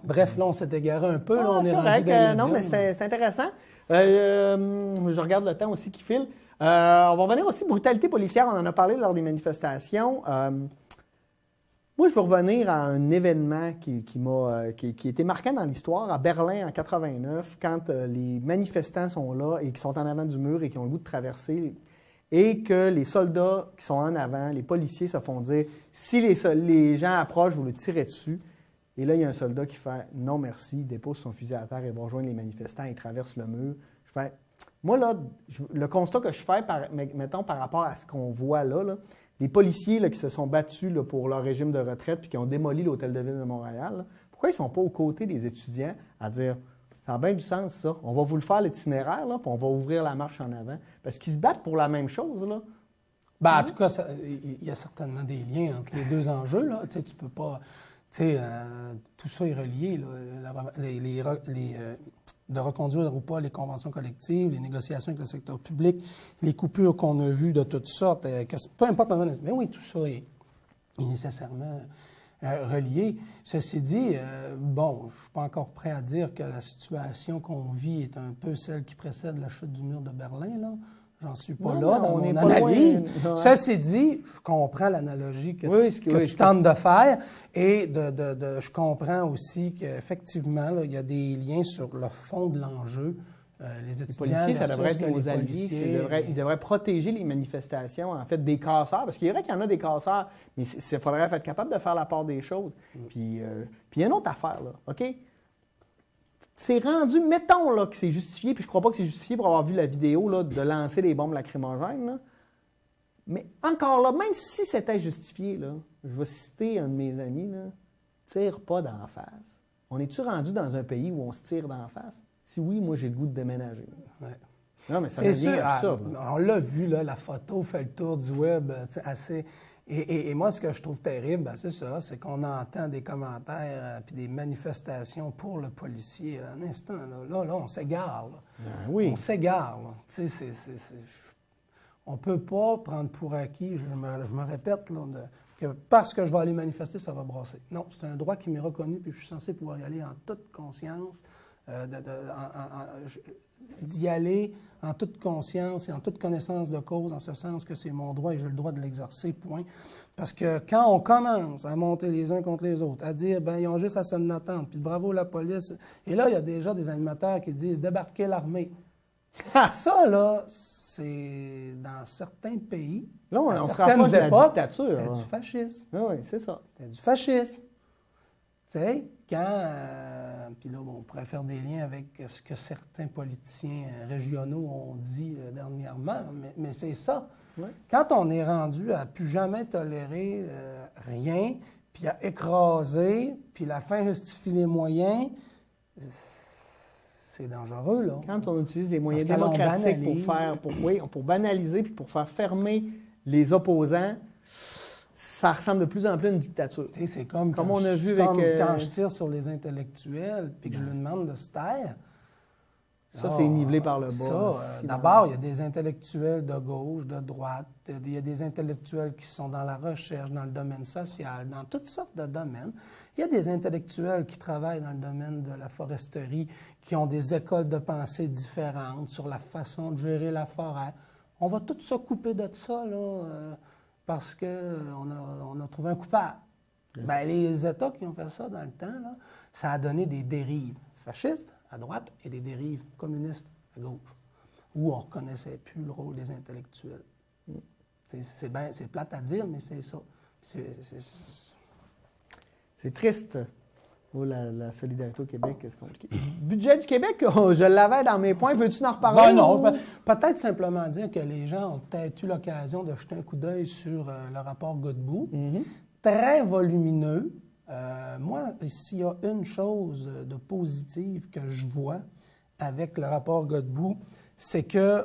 Bref, là, on s'est égaré un peu. Là, on est rendu non, mais c'est intéressant. Je regarde le temps aussi qui file. On va revenir aussi, brutalité policière, on en a parlé lors des manifestations. Moi, je veux revenir à un événement qui a été marquant dans l'histoire, à Berlin en 89, quand les manifestants sont là et qui sont en avant du mur et qui ont le goût de traverser, et que les soldats qui sont en avant, les policiers se font dire « Si les gens approchent, vous le tirez dessus ». Et là, il y a un soldat qui fait « Non, merci », dépose son fusil à terre et va rejoindre les manifestants et traverse le mur. Je fais... Moi, là, le constat que je fais, mettons, par rapport à ce qu'on voit là, les policiers là, qui se sont battus là, pour leur régime de retraite puis qui ont démoli l'Hôtel de Ville de Montréal, là, pourquoi ils ne sont pas aux côtés des étudiants à dire « Ça a bien du sens, ça. On va vous le faire, l'itinéraire, là, puis on va ouvrir la marche en avant. » Parce qu'ils se battent pour la même chose, là. Ben, en tout cas, il y a certainement des liens entre les deux enjeux, là. Tu sais, tu peux pas... Tu sais, tout ça est relié, là. De reconduire ou pas les conventions collectives, les négociations avec le secteur public, les coupures qu'on a vues de toutes sortes, peu importe, mais oui, tout ça est nécessairement relié. Ceci dit, bon, je ne suis pas encore prêt à dire que la situation qu'on vit est un peu celle qui précède la chute du mur de Berlin, là. J'en suis pas là dans mon analyse. Ceci dit, je comprends l'analogie que tu tentes de faire et je comprends aussi qu'effectivement, il y a des liens sur le fond de l'enjeu. Les policiers, ça devrait être nos alliés. Ils devraient protéger les manifestations, en fait, des casseurs. Parce qu'il y aurait qu'il y en a des casseurs, mais il faudrait être capable de faire la part des choses. Puis il y a une autre affaire, là, OK? C'est rendu, mettons là, que c'est justifié, puis je crois pas que c'est justifié pour avoir vu la vidéo là, de lancer des bombes lacrymogènes. Là. Mais encore là, même si c'était justifié, là, je vais citer un de mes amis, là, tire pas d'en face. On est-tu rendu dans un pays où on se tire d'en face? Si oui, moi j'ai le goût de déménager. Ouais. Non, mais ça devient absurde. On l'a vu, là, la photo fait le tour du web assez... Et moi, ce que je trouve terrible, c'est ça, c'est qu'on entend des commentaires puis des manifestations pour le policier. À un instant, là on s'égare. Oui. On s'égare. Tu sais, on ne peut pas prendre pour acquis, je me répète, là, que parce que je vais aller manifester, ça va brasser. Non, c'est un droit qui m'est reconnu, puis je suis censé pouvoir y aller en toute conscience, d'y aller en toute conscience et en toute connaissance de cause, en ce sens que c'est mon droit et j'ai le droit de l'exercer, point. Parce que quand on commence à monter les uns contre les autres, à dire, ben ils ont juste à se attendre, puis bravo la police, et là, il y a déjà des animateurs qui disent, débarquez l'armée. Ça, là, c'est dans certains pays, là, on à se certaines rapproche de la époques, dictature. c'était du fascisme. Oui, c'est ça. C'était du fascisme. Tu sais, quand... puis là, on pourrait faire des liens avec ce que certains politiciens régionaux ont dit dernièrement, mais c'est ça. Oui. Quand on est rendu à plus jamais tolérer rien, puis à écraser, puis la fin justifie les moyens, c'est dangereux, là. Quand on utilise des moyens Parce que démocratiques l'on pour banaliser puis pour faire fermer les opposants, ça ressemble de plus en plus à une dictature. C'est comme on a vu quand avec... je tire sur les intellectuels puis que je lui demande de se taire. Ça, c'est nivelé par le bas. D'abord, il y a des intellectuels de gauche, de droite, il y a des intellectuels qui sont dans la recherche, dans le domaine social, dans toutes sortes de domaines. Il y a des intellectuels qui travaillent dans le domaine de la foresterie, qui ont des écoles de pensée différentes sur la façon de gérer la forêt. On va tout ça couper de ça, là, parce qu'on a trouvé un coupable. Bien, les États qui ont fait ça dans le temps, là, ça a donné des dérives fascistes à droite et des dérives communistes à gauche, où on ne reconnaissait plus le rôle des intellectuels. C'est plate à dire, mais c'est ça. C'est triste. Oh, la solidarité au Québec, c'est compliqué. Budget du Québec, je l'avais dans mes points. Veux-tu en reparler? Ben non, peut-être simplement dire que les gens ont peut-être eu l'occasion de jeter un coup d'œil sur le rapport Godbout. Très volumineux. Moi, s'il y a une chose de positive que je vois avec le rapport Godbout, c'est qu'on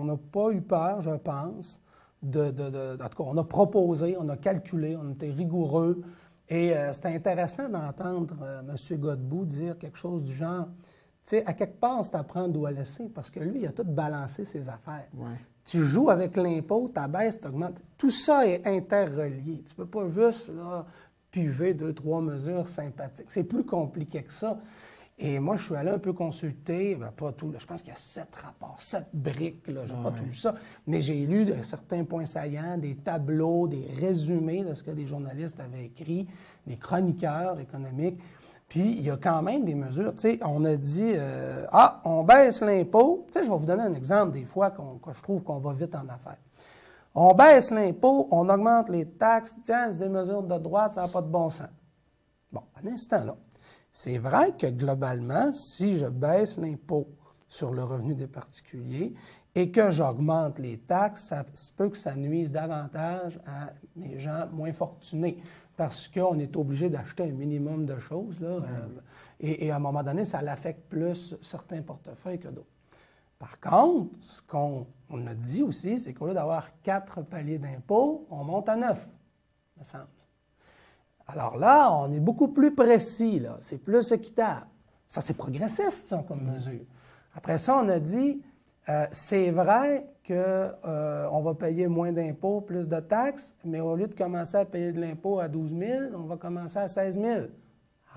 n'a pas eu peur, je pense, en tout cas, on a proposé, on a calculé, on était rigoureux. Et c'était intéressant d'entendre M. Godbout dire quelque chose du genre, tu sais, à quelque part, c'est à prendre ou à laisser, parce que lui, il a tout balancé ses affaires. Ouais. Tu joues avec l'impôt, ta baisse, tu augmentes. Tout ça est interrelié. Tu ne peux pas juste là, piger 2-3 mesures sympathiques. C'est plus compliqué que ça. Et moi, je suis allé un peu consulter, pas tout, là, je pense qu'il y a 7 rapports, 7 briques, là, je n'ai pas tout ça, mais j'ai lu certains points saillants, des tableaux, des résumés de ce que des journalistes avaient écrit, des chroniqueurs économiques. Puis, il y a quand même des mesures. Tu sais, on a dit, on baisse l'impôt. Tu sais, je vais vous donner un exemple des fois que je trouve qu'on va vite en affaires. On baisse l'impôt, on augmente les taxes. Tiens, c'est des mesures de droite, ça n'a pas de bon sens. Bon, un instant là. C'est vrai que globalement, si je baisse l'impôt sur le revenu des particuliers et que j'augmente les taxes, ça se peut que ça nuise davantage à mes gens moins fortunés parce qu'on est obligé d'acheter un minimum de choses, là, et à un moment donné, ça l'affecte plus certains portefeuilles que d'autres. Par contre, ce qu'on a dit aussi, c'est qu'au lieu d'avoir 4 paliers d'impôts, on monte à 9, me semble. Alors là, on est beaucoup plus précis, là. C'est plus équitable. Ça, c'est progressiste, ça, comme mesure. Après ça, on a dit, c'est vrai qu'on va payer moins d'impôts, plus de taxes, mais au lieu de commencer à payer de l'impôt à 12 000, on va commencer à 16 000.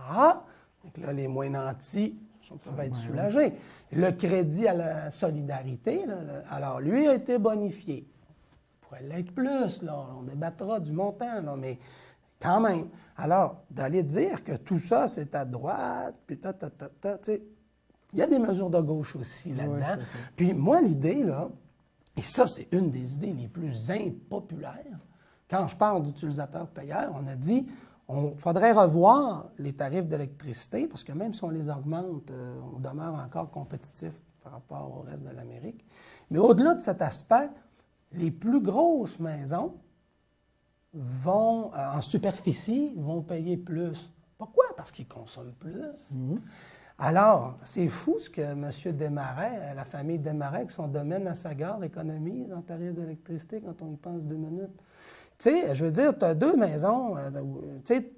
Ah! Donc là, les moins nantis peuvent être soulagés. Le crédit à la solidarité, là, alors lui a été bonifié. Il pourrait l'être plus, là. On débattra du montant, là, mais... Quand même. Alors, d'aller dire que tout ça, c'est à droite, puis tu sais, il y a des mesures de gauche aussi là-dedans. Oui, puis moi, l'idée, là, et ça, c'est une des idées les plus impopulaires, quand je parle d'utilisateurs-payeurs, on a dit, il faudrait revoir les tarifs d'électricité, parce que même si on les augmente, on demeure encore compétitif par rapport au reste de l'Amérique. Mais au-delà de cet aspect, les plus grosses maisons vont, en superficie, vont payer plus. Pourquoi? Parce qu'ils consomment plus. Alors, c'est fou ce que M. Desmarais, la famille Desmarais, avec son domaine à Sagard, économise en tarif d'électricité quand on y pense 2 minutes. Tu sais, je veux dire, tu as 2 maisons, tu sais,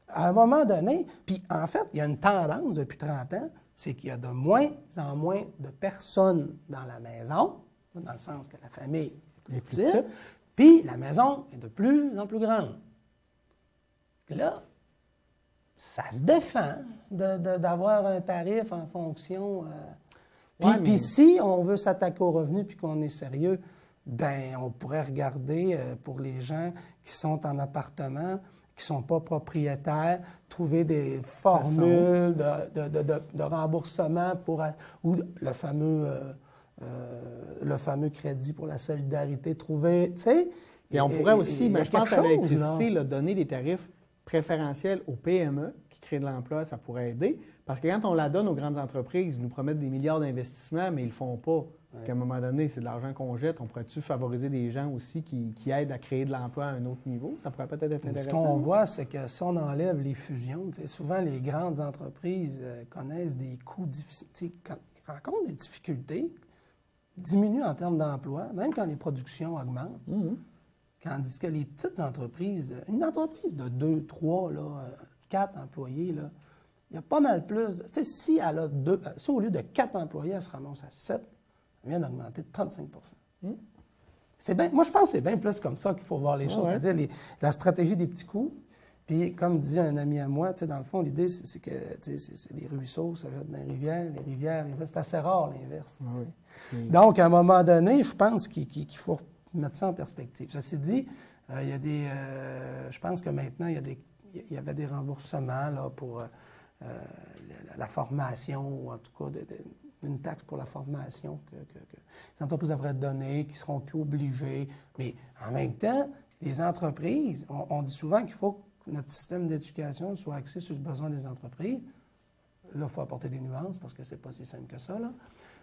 à un moment donné, puis en fait, il y a une tendance depuis 30 ans, c'est qu'il y a de moins en moins de personnes dans la maison, dans le sens que la famille est plus petite. Puis la maison est de plus en plus grande. Là, ça se défend d'avoir un tarif en fonction. Puis si on veut s'attaquer aux revenus puis qu'on est sérieux, ben on pourrait regarder pour les gens qui sont en appartement, qui ne sont pas propriétaires, trouver des formules de remboursement ou le fameux crédit pour la solidarité, trouver, tu sais. Et on pourrait aussi, mais je pense qu'à l'électricité, donner des tarifs préférentiels aux PME qui créent de l'emploi, ça pourrait aider. Parce que quand on la donne aux grandes entreprises, ils nous promettent des milliards d'investissements, mais ils ne le font pas. Ouais. À un moment donné, c'est de l'argent qu'on jette. On pourrait-tu favoriser des gens aussi qui aident à créer de l'emploi à un autre niveau? Ça pourrait peut-être être intéressant. Ce qu'on voit, c'est que si on enlève les fusions, souvent les grandes entreprises connaissent des coûts difficiles, rencontrent des difficultés, diminuent en termes d'emploi, même quand les productions augmentent. Mm-hmm. Tandis que les petites entreprises, une entreprise de 2, 3, 4 employés, là, il y a pas mal plus. Tu sais, si elle a si au lieu de 4 employés, elle se ramasse à 7, elle vient d'augmenter de 35 Moi, je pense que c'est bien plus comme ça qu'il faut voir les choses. Ouais. C'est-à-dire la stratégie des petits coups. Puis, comme dit un ami à moi, dans le fond, l'idée, c'est que c'est les ruisseaux, ça jette dans les rivières, c'est assez rare l'inverse. Oui. Donc, à un moment donné, je pense qu'il faut mettre ça en perspective. Ceci dit, il y a des... je pense que maintenant, il y avait des remboursements là, pour la formation, ou en tout cas une taxe pour la formation que les entreprises devraient donner, qui ne seront plus obligées. Mais en même temps, les entreprises, on dit souvent qu'il faut que notre système d'éducation soit axé sur le besoin des entreprises. Là, il faut apporter des nuances parce que c'est pas si simple que ça, là.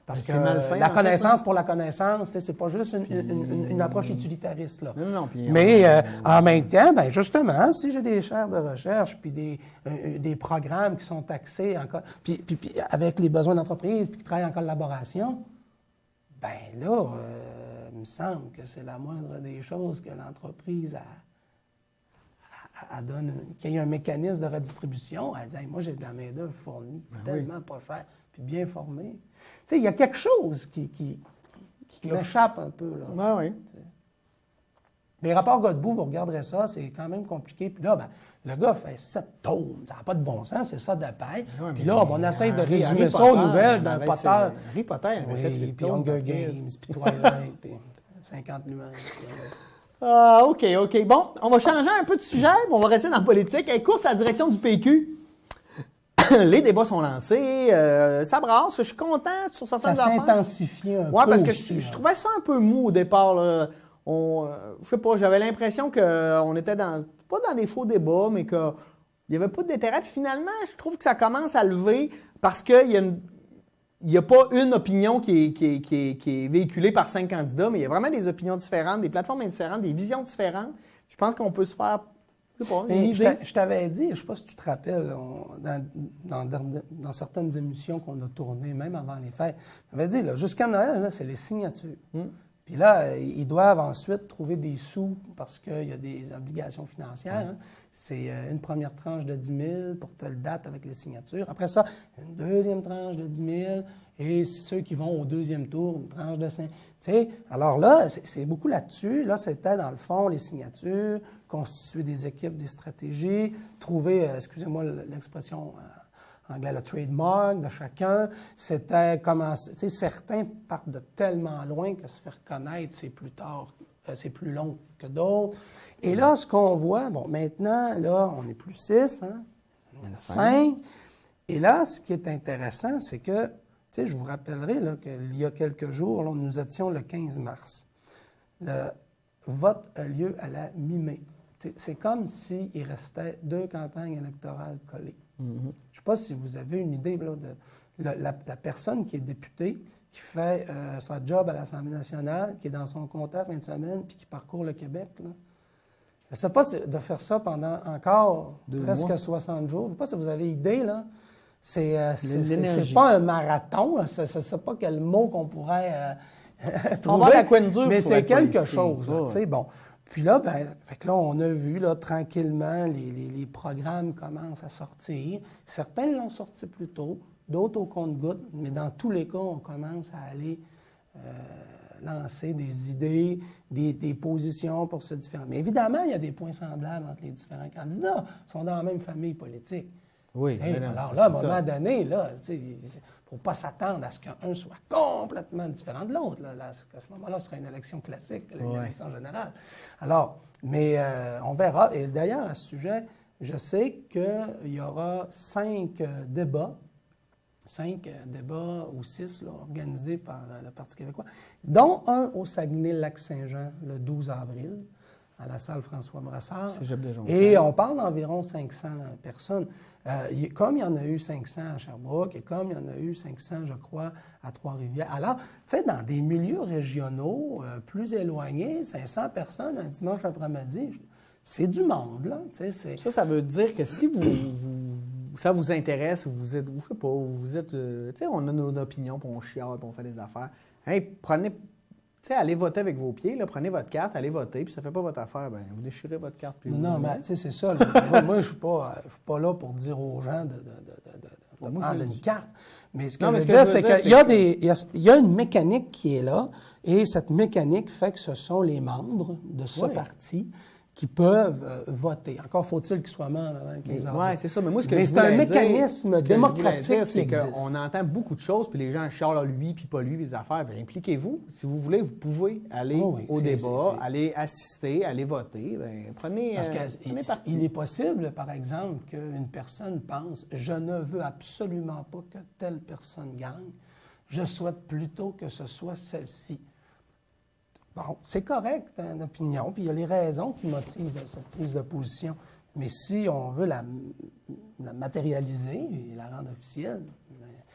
Parce que la connaissance pour la connaissance, c'est pas juste une approche utilitariste, là. Non, mais en même temps, ben justement, si j'ai des chaires de recherche puis des programmes qui sont axés puis avec les besoins d'entreprise puis qui travaillent en collaboration, ben là, il me semble que c'est la moindre des choses que l'entreprise donne, qu'il y ait un mécanisme de redistribution. Elle dit hey, « moi, j'ai de la main-d'œuvre fournie, tellement pas cher, puis bien formée. » Tu sais, il y a quelque chose qui m'échappe un peu, là. Oui. Les rapports Godbout, vous regarderez ça, c'est quand même compliqué. Puis là, ben, le gars fait 7 tomes. Ça n'a pas de bon sens, c'est ça de paix. Puis là, on essaie de résumer ça aux nouvelles d'un Potter. Harry Potter avait fait 8 puis Hunger Games, puis Twilight, puis 50 nuances. OK. Bon, on va changer un peu de sujet, mais on va rester dans la politique. Hey, course à la direction du PQ. Les débats sont lancés, ça brasse. Je suis content sur certaines affaires. Ça s'intensifie un peu. Oui, parce que je trouvais ça un peu mou au départ. Là. Je sais pas, j'avais l'impression qu'on était pas dans des faux débats, mais qu'il n'y avait pas d'intérêt. Puis finalement, je trouve que ça commence à lever parce qu'il n'y a pas une opinion qui est véhiculée par 5 candidats, mais il y a vraiment des opinions différentes, des plateformes différentes, des visions différentes. Je pense qu'on peut se faire... Je t'avais dit, je ne sais pas si tu te rappelles, dans certaines émissions qu'on a tournées, même avant les fêtes, j'avais dit, jusqu'à Noël, là, c'est les signatures. Puis là, ils doivent ensuite trouver des sous parce qu'il y a des obligations financières. Hein. C'est une première tranche de 10 000 pour telle date avec les signatures. Après ça, une deuxième tranche de 10 000 et ceux qui vont au deuxième tour, une tranche de 5 000. Alors là, c'est beaucoup là-dessus. Là, c'était dans le fond les signatures, constituer des équipes, des stratégies, trouver, excusez-moi l'expression anglais, le trademark de chacun. C'était comment, certains partent de tellement loin que se faire connaître, c'est plus long que d'autres. Et là, ce qu'on voit, bon, maintenant, là, on n'est plus 6, hein, il y en a 5. Et là, ce qui est intéressant, c'est que, je vous rappellerai là, qu'il y a quelques jours, là, nous étions le 15 mars. Le vote a lieu à la mi-mai. C'est comme s'il restait 2 campagnes électorales collées. Je ne sais pas si vous avez une idée là, de la personne qui est députée, qui fait sa job à l'Assemblée nationale, qui est dans son comté fin de semaine, puis qui parcourt le Québec. Là. Je ne sais pas de faire ça pendant encore presque 60 jours. Je ne sais pas si vous avez idée, là. C'est pas un marathon. Je ne sais pas quel mot qu'on pourrait trouver, mais c'est quelque chose. Là, bon. Puis là, fait que là, on a vu là, tranquillement, les programmes commencent à sortir. Certains l'ont sorti plus tôt, d'autres au compte-gouttes, mais dans tous les cas, on commence à aller lancer des idées, des positions pour se différencier. Mais évidemment, il y a des points semblables entre les différents candidats. Ils sont dans la même famille politique. Oui. Alors là, à un moment donné, il ne faut pas s'attendre à ce qu'un soit complètement différent de l'autre. À ce moment-là, ce serait une élection classique, une élection générale. Alors, mais on verra. Et d'ailleurs, à ce sujet, je sais qu'il y aura 5 débats ou 6 là, organisés par le Parti québécois, dont un au Saguenay-Lac-Saint-Jean le 12 avril, à la salle François Brassard. Et on parle d'environ 500 personnes. Comme il y en a eu 500 à Sherbrooke et comme il y en a eu 500, je crois, à Trois-Rivières. Alors, tu sais, dans des milieux régionaux plus éloignés, 500 personnes un dimanche après-midi, c'est du monde, là. Ça veut dire que si ça vous intéresse, ou vous êtes, je sais pas, vous êtes, tu sais, on a nos opinions, puis on chiale, puis on fait des affaires. Hey, prenez, tu sais, allez voter avec vos pieds, là, prenez votre carte, allez voter, puis ça fait pas votre affaire, bien, vous déchirez votre carte. Puis non, mais tu sais, c'est ça. Là. moi, je suis pas là pour dire aux gens de prendre une carte. Mais ce que je veux dire, c'est qu'il y a une mécanique qui est là, et cette mécanique fait que ce sont les membres de ce parti qui peuvent voter. Encore faut-il qu'ils soient membres avant le 15 avril. Oui, c'est ça. Mais moi, c'est un mécanisme démocratique. C'est qu'on entend beaucoup de choses, puis les gens chialent lui, puis pas lui, les affaires. Bien, impliquez-vous. Si vous voulez, vous pouvez aller au débat, aller assister, aller voter. Bien, prenez parti. Il est possible, par exemple, qu'une personne pense « Je ne veux absolument pas que telle personne gagne. Je souhaite plutôt que ce soit celle-ci. » Bon, c'est correct, une opinion, puis il y a les raisons qui motivent cette prise de position. Mais si on veut la matérialiser et la rendre officielle,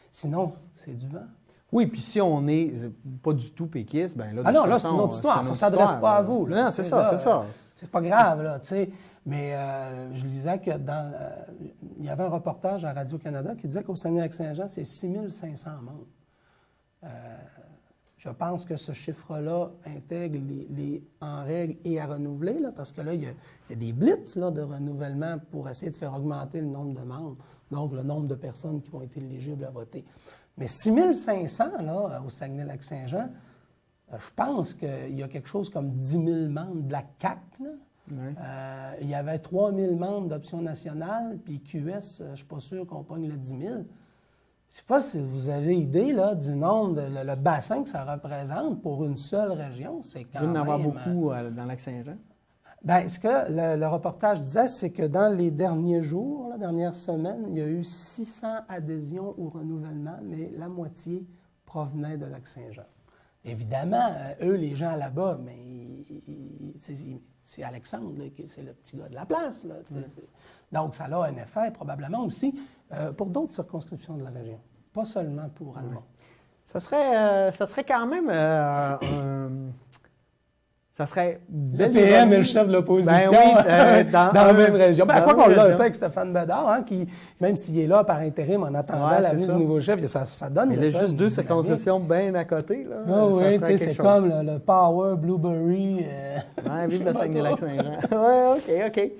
sinon, c'est du vent. Oui, puis si on n'est pas du tout péquiste, bien là... Ah non, là, c'est une autre histoire, ça ne s'adresse pas à vous. Là. Non, c'est ça. C'est pas grave, là, tu sais. Mais je lisais que il y avait un reportage à Radio-Canada qui disait qu'au Saguenay-Lac-Saint-Jean, c'est 6500 membres. Je pense que ce chiffre-là intègre les en règle et à renouveler, là, parce que là, il y a des blitz là, de renouvellement pour essayer de faire augmenter le nombre de membres, donc le nombre de personnes qui vont être éligibles à voter. Mais 6500 là, au Saguenay-Lac-Saint-Jean, je pense qu'il y a quelque chose comme 10 000 membres de la CAQ. Là. Oui. Il y avait 3 000 membres d'Option nationale, puis QS, je ne suis pas sûr qu'on pogne le 10 000. Je ne sais pas si vous avez idée là, du nombre, le bassin que ça représente pour une seule région. C'est quand même... Il y en a beaucoup dans Lac-Saint-Jean. Bien, ce que le reportage disait, c'est que dans les derniers jours, la dernière semaine, il y a eu 600 adhésions au renouvellement, mais la moitié provenait de Lac-Saint-Jean. Évidemment, eux, les gens là-bas, mais c'est Alexandre, là, c'est le petit gars de la place. Là, donc, ça a un effet probablement aussi pour d'autres circonscriptions de la région, pas seulement pour Alma. Ça serait quand même ça serait... Le PM et le chef de l'opposition dans la même région. À quoi qu'on l'a fait avec Stéphane Bédard, hein, qui, même s'il est là par intérim en attendant la venue du nouveau chef, ça donne... Il y a juste 2 circonscriptions bien à côté. Là. Ah oui, c'est comme le Power Blueberry. Vive le Saguenay-Lac-Saint-Jean. Oui, OK.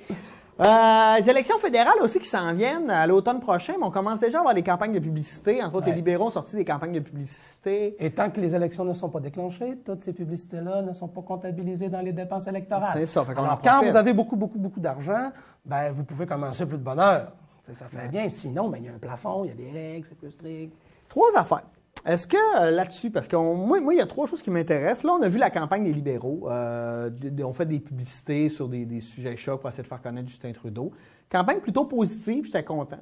Les élections fédérales aussi qui s'en viennent à l'automne prochain, mais on commence déjà à avoir des campagnes de publicité. Entre autres, les libéraux ont sorti des campagnes de publicité. Et tant que les élections ne sont pas déclenchées, toutes ces publicités-là ne sont pas comptabilisées dans les dépenses électorales. C'est ça. Alors, quand vous avez beaucoup d'argent, ben, vous pouvez commencer plus de bonne heure. Ça fait bien. Sinon, ben, il y a un plafond, il y a des règles, c'est plus strict. 3 affaires. Est-ce que là-dessus, parce que moi, il y a 3 choses qui m'intéressent. Là, on a vu la campagne des libéraux. On fait des publicités sur des sujets chocs pour essayer de faire connaître Justin Trudeau. Campagne plutôt positive, j'étais content.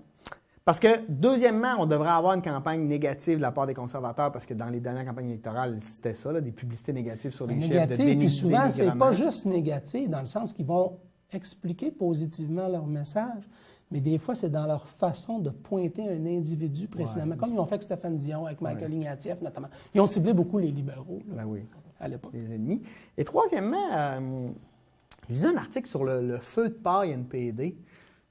Parce que, deuxièmement, on devrait avoir une campagne négative de la part des conservateurs, parce que dans les dernières campagnes électorales, c'était ça, là, des publicités négatives sur les chefs de dénigrement. Puis souvent, c'est pas juste négatif, dans le sens qu'ils vont expliquer positivement leur message, mais des fois, c'est dans leur façon de pointer un individu précisément, comme ils ont fait avec Stéphane Dion, avec Michael Ignatieff notamment. Ils ont ciblé beaucoup les libéraux là, à l'époque. Les ennemis. Et troisièmement, je lisais un article sur le feu de paille NPD,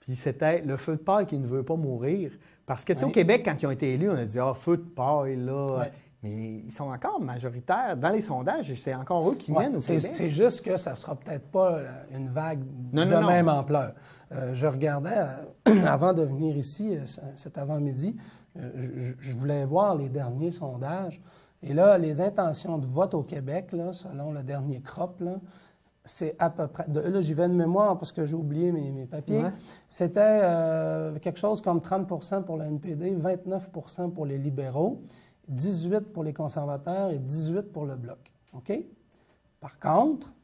puis c'était le feu de paille qui ne veut pas mourir. Parce que, tu sais, au Québec, quand ils ont été élus, on a dit « Ah, feu de paille, là... Ouais. » Mais ils sont encore majoritaires. Dans les sondages, c'est encore eux qui mènent au Québec. C'est juste que ça ne sera peut-être pas une vague de même ampleur. Je regardais, avant de venir ici, cet avant-midi, je voulais voir les derniers sondages. Et là, les intentions de vote au Québec, là, selon le dernier CROP, là, c'est à peu près... Là, j'y vais de mémoire parce que j'ai oublié mes papiers. Ouais. C'était quelque chose comme 30 pour le NPD, 29 pour les libéraux, 18 pour les conservateurs et 18 pour le Bloc. OK? Par contre,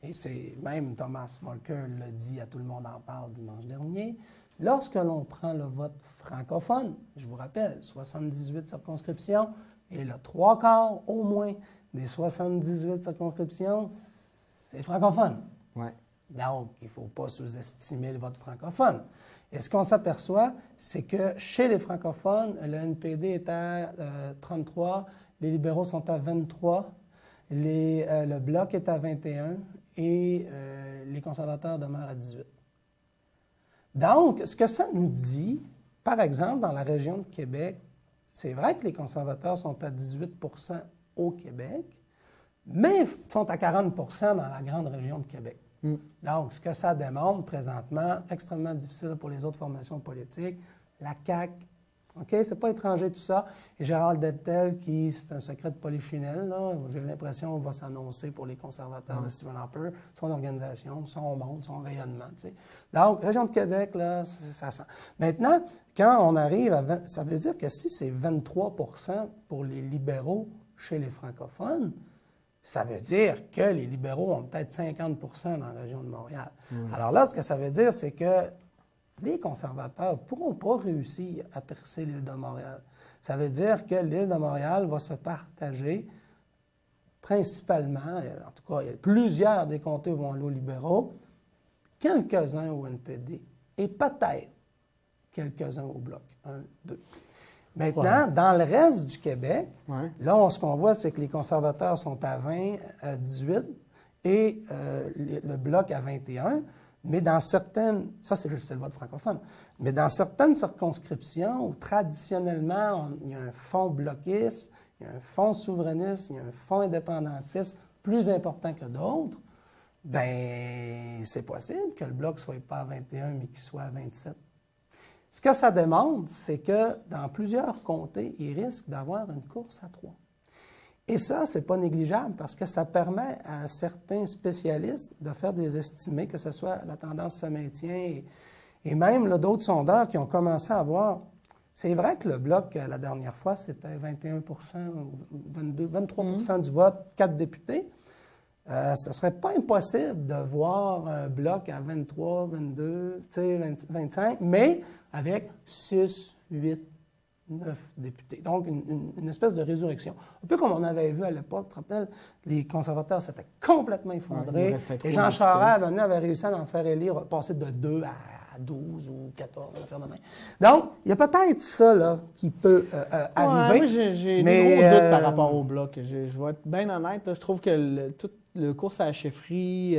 et c'est même Thomas Mulcair l'a dit, à Tout le monde en parle dimanche dernier, lorsque l'on prend le vote francophone, je vous rappelle, 78 circonscriptions, et le 3/4 au moins des 78 circonscriptions, c'est francophone. Ouais. Donc, il ne faut pas sous-estimer le vote francophone. Et ce qu'on s'aperçoit, c'est que chez les francophones, le NPD est à 33, les libéraux sont à 23, le Bloc est à 21 et les conservateurs demeurent à 18. Donc, ce que ça nous dit, par exemple, dans la région de Québec, c'est vrai que les conservateurs sont à 18 au Québec, mais sont à 40 dans la grande région de Québec. Donc, ce que ça démontre présentement, extrêmement difficile pour les autres formations politiques, la CAQ, OK, c'est pas étranger tout ça, et Gérald Deltel, qui, c'est un secret de polichinelle, là, j'ai l'impression va s'annoncer pour les conservateurs de Stephen Harper, son organisation, son monde, son rayonnement, tu sais. Donc, région de Québec, là, ça sent. Maintenant, quand on arrive à 20, ça veut dire que si c'est 23 pour les libéraux chez les francophones, ça veut dire que les libéraux ont peut-être 50 dans la région de Montréal. Alors là, ce que ça veut dire, c'est que les conservateurs ne pourront pas réussir à percer l'île de Montréal. Ça veut dire que l'île de Montréal va se partager principalement, en tout cas, plusieurs des comtés vont aller aux libéraux, quelques-uns au NPD et peut-être quelques-uns au Bloc. 1, 2. Maintenant, dans le reste du Québec, là, ce qu'on voit, c'est que les conservateurs sont à 20, à 18 et le Bloc à 21. Mais dans certaines, ça c'est le vote francophone, mais dans certaines circonscriptions où traditionnellement il y a un fonds bloquiste, il y a un fonds souverainiste, il y a un fonds indépendantiste plus important que d'autres, bien c'est possible que le Bloc ne soit pas à 21 mais qu'il soit à 27. Ce que ça démontre, c'est que dans plusieurs comtés, il risque d'avoir une course à 3. Et ça, ce n'est pas négligeable parce que ça permet à certains spécialistes de faire des estimés, que ce soit la tendance se maintient et même d'autres sondeurs qui ont commencé à voir. C'est vrai que le Bloc, la dernière fois, c'était 21 23 du vote, 4 députés. Ce ne serait pas impossible de voir un Bloc à 23, 22, 25, mais avec 6, 8, 9 députés. Donc, une espèce de résurrection. Un peu comme on avait vu à l'époque, tu te rappelles, les conservateurs s'étaient complètement effondrés. Et Jean Charest, avait réussi à en faire élire, passer de 2 à 12 ou 14, à faire de même. Donc, il y a peut-être ça là, qui peut arriver. Moi, j'ai des gros doutes par rapport au Bloc. Je vais être bien honnête. Là, je trouve que tout le course à la chefferie,